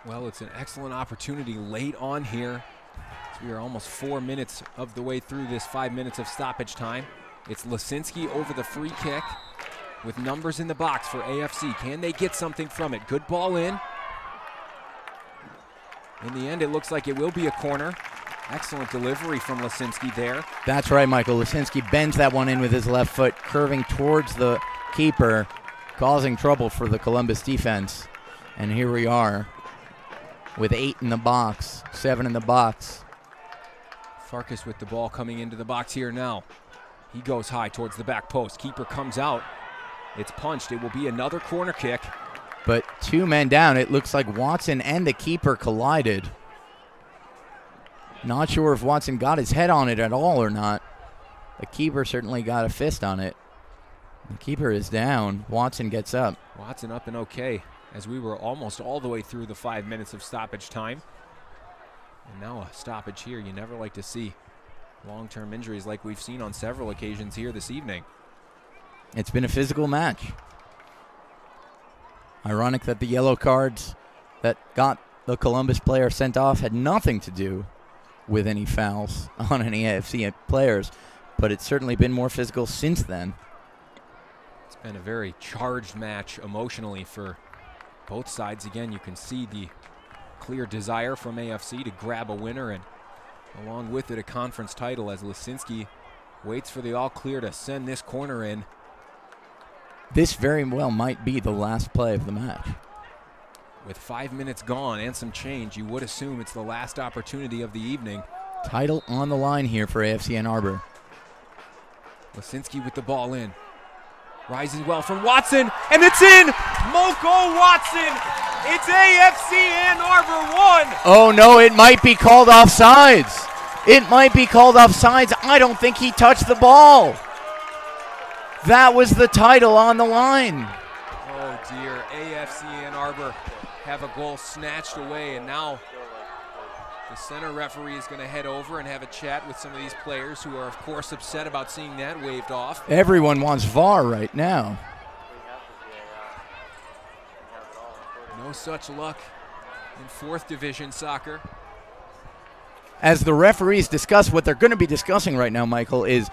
Well, it's an excellent opportunity late on here. We are almost 4 minutes of the way through this 5 minutes of stoppage time. It's Lisinski over the free kick with numbers in the box for AFC. Can they get something from it? Good ball in. In the end, it looks like it will be a corner. Excellent delivery from Lisinski there. That's right, Michael. Lisinski bends that one in with his left foot, curving towards the keeper, causing trouble for the Columbus defense. And here we are with 8 in the box, 7 in the box. Farkas with the ball coming into the box here now. He goes high towards the back post. Keeper comes out. It's punched. It will be another corner kick. But 2 men down. It looks like Watson and the keeper collided. Not sure if Watson got his head on it at all or not. The keeper certainly got a fist on it. The keeper is down. Watson gets up. Watson up and okay, as we were almost all the way through the 5 minutes of stoppage time. And now a stoppage here. You never like to see long-term injuries like we've seen on several occasions here this evening. It's been a physical match. Ironic that the yellow cards that got the Columbus player sent off had nothing to do with any fouls on any AFC players, but it's certainly been more physical since then. It's been a very charged match emotionally for both sides. Again, you can see the clear desire from AFC to grab a winner, and along with it a conference title, as Lisinski waits for the all clear to send this corner in. This very well might be the last play of the match. With 5 minutes gone and some change, you would assume it's the last opportunity of the evening. Title on the line here for AFC Ann Arbor. Lisinski with the ball in. Rises well from Watson, and it's in! Moko Watson! It's AFC Ann Arbor 1! Oh no, it might be called offsides. It might be called offsides. I don't think he touched the ball. That was the title on the line. Oh dear, AFC Ann Arbor have a goal snatched away, and now the center referee is going to head over and have a chat with some of these players who are of course upset about seeing that waved off. Everyone wants VAR right now. No such luck in 4th Division soccer. As the referees discuss, what they're going to be discussing right now, Michael, is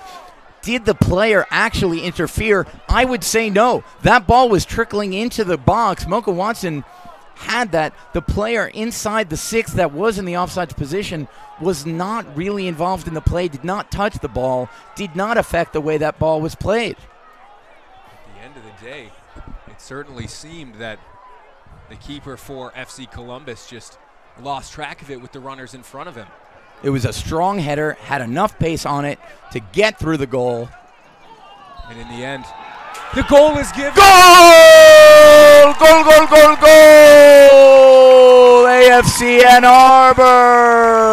did the player actually interfere? I would say no. That ball was trickling into the box. Moko Watson had that. The player inside the 6 that was in the offsides position was not really involved in the play, did not touch the ball, did not affect the way that ball was played. At the end of the day, it certainly seemed that the keeper for FC Columbus just lost track of it with the runners in front of him. It was a strong header, had enough pace on it to get through the goal. And in the end, the goal is given. Goal! Goal, goal, goal, goal! AFC Ann Arbor!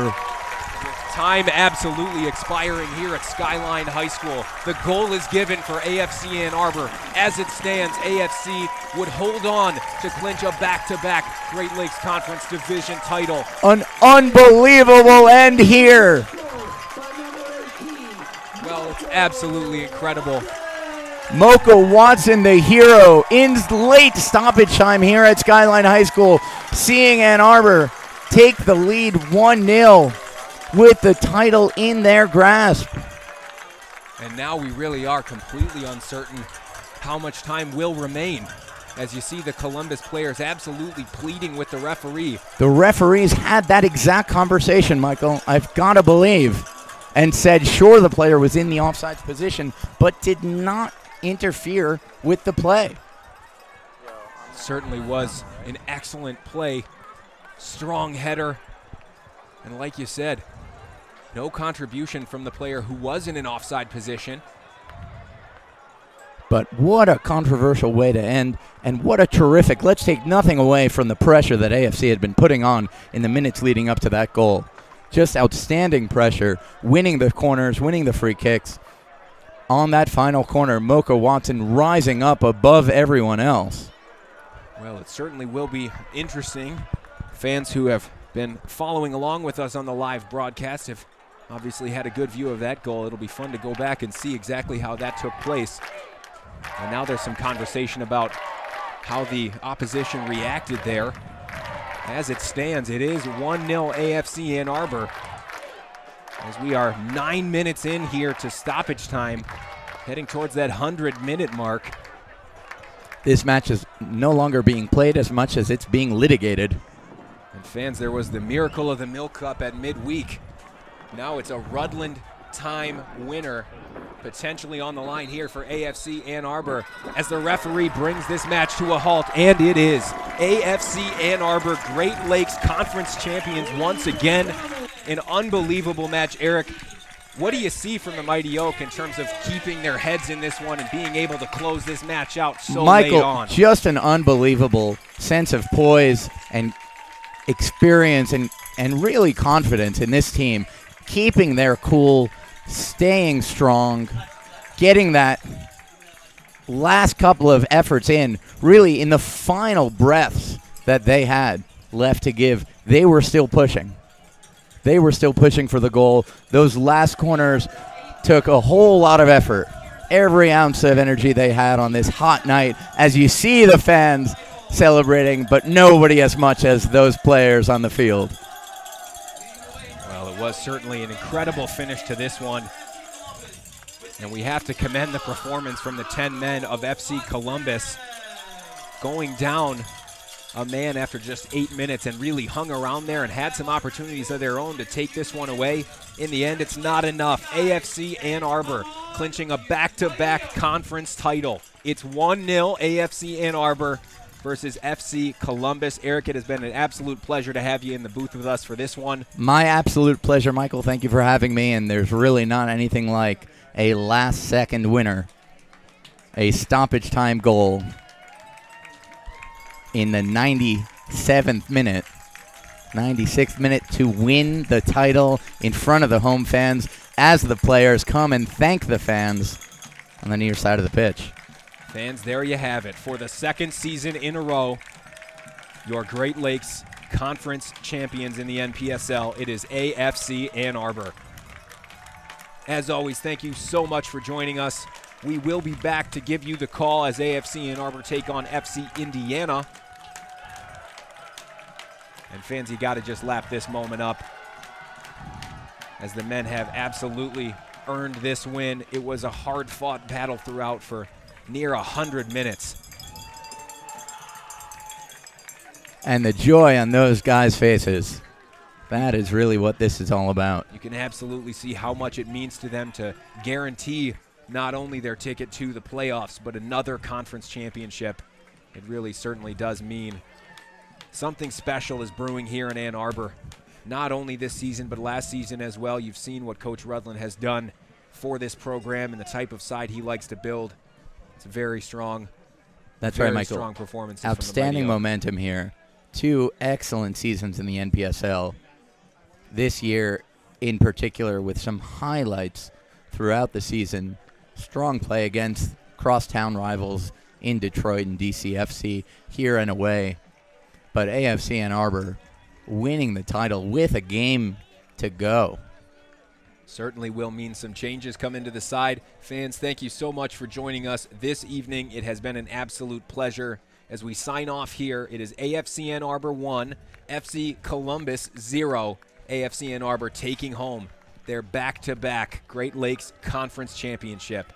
With time absolutely expiring here at Skyline High School, the goal is given for AFC Ann Arbor. As it stands, AFC would hold on to clinch a back-to-back Great Lakes Conference Division title. An unbelievable end here. Well, it's absolutely incredible. Moko Watson, the hero, in late stoppage time here at Skyline High School, seeing Ann Arbor take the lead 1-0 with the title in their grasp. And now we really are completely uncertain how much time will remain, as you see the Columbus players absolutely pleading with the referee. The referees had that exact conversation, Michael, I've got to believe, and said sure the player was in the offsides position, but did not interfere with the play. Certainly was an excellent play, strong header, and like you said, no contribution from the player who was in an offside position. But what a controversial way to end, and what a terrific, let's take nothing away from the pressure that AFC had been putting on in the minutes leading up to that goal. Just outstanding pressure, winning the corners, winning the free kicks. On that final corner, Moko Watson rising up above everyone else. Well, it certainly will be interesting. Fans who have been following along with us on the live broadcast have obviously had a good view of that goal. It'll be fun to go back and see exactly how that took place. And now there's some conversation about how the opposition reacted there. As it stands, it is 1-0 AFC Ann Arbor, as we are 9 minutes in here to stoppage time, heading towards that 100-minute mark. This match is no longer being played as much as it's being litigated. And fans, there was the miracle of the Milk Cup at midweek. Now it's a Rutland time winner potentially on the line here for AFC Ann Arbor, as the referee brings this match to a halt, and it is AFC Ann Arbor Great Lakes Conference champions once again. An unbelievable match. Eric, What do you see from the Mighty Oak in terms of keeping their heads in this one and being able to close this match out so late on? Michael, just an unbelievable sense of poise and experience and really confidence in this team, keeping their cool, staying strong, getting that last couple of efforts in, really in the final breaths that they had left to give. They were still pushing. They were still pushing for the goal. Those last corners took a whole lot of effort. Every ounce of energy they had on this hot night, as you see the fans celebrating, but nobody as much as those players on the field. Well, it was certainly an incredible finish to this one. And we have to commend the performance from the 10 men of FC Columbus, going down a man after just 8 minutes and really hung around there and had some opportunities of their own to take this one away. In the end, it's not enough. AFC Ann Arbor clinching a back-to-back conference title. It's 1-0 AFC Ann Arbor versus FC Columbus. Eric, it has been an absolute pleasure to have you in the booth with us for this one. My absolute pleasure, Michael. Thank you for having me, and there's really not anything like a last-second winner, a stoppage time goal in the 96th minute to win the title in front of the home fans as the players come and thank the fans on the near side of the pitch. Fans, there you have it. For the second season in a row, your Great Lakes Conference champions in the NPSL, it is AFC Ann Arbor. As always, thank you so much for joining us. We will be back to give you the call as AFC Ann Arbor take on FC Indiana. And fans, you got to just lap this moment up, as the men have absolutely earned this win. It was a hard-fought battle throughout for near 100 minutes. And the joy on those guys' faces, that is really what this is all about. You can absolutely see how much it means to them to guarantee not only their ticket to the playoffs, but another conference championship. It really certainly does mean something special is brewing here in Ann Arbor. Not only this season, but last season as well. You've seen what Coach Rudland has done for this program and the type of side he likes to build. It's very strong. That's right, Michael. Strong performances. Outstanding momentum here. 2 excellent seasons in the NPSL. This year in particular, with some highlights throughout the season. Strong play against crosstown rivals in Detroit and DCFC, here and away. But AFC Ann Arbor winning the title with a game to go. Certainly will mean some changes come into the side. Fans, thank you so much for joining us this evening. It has been an absolute pleasure. As we sign off here, it is AFC Ann Arbor 1, FC Columbus 0. AFC Ann Arbor taking home their back-to-back Great Lakes Conference Championship.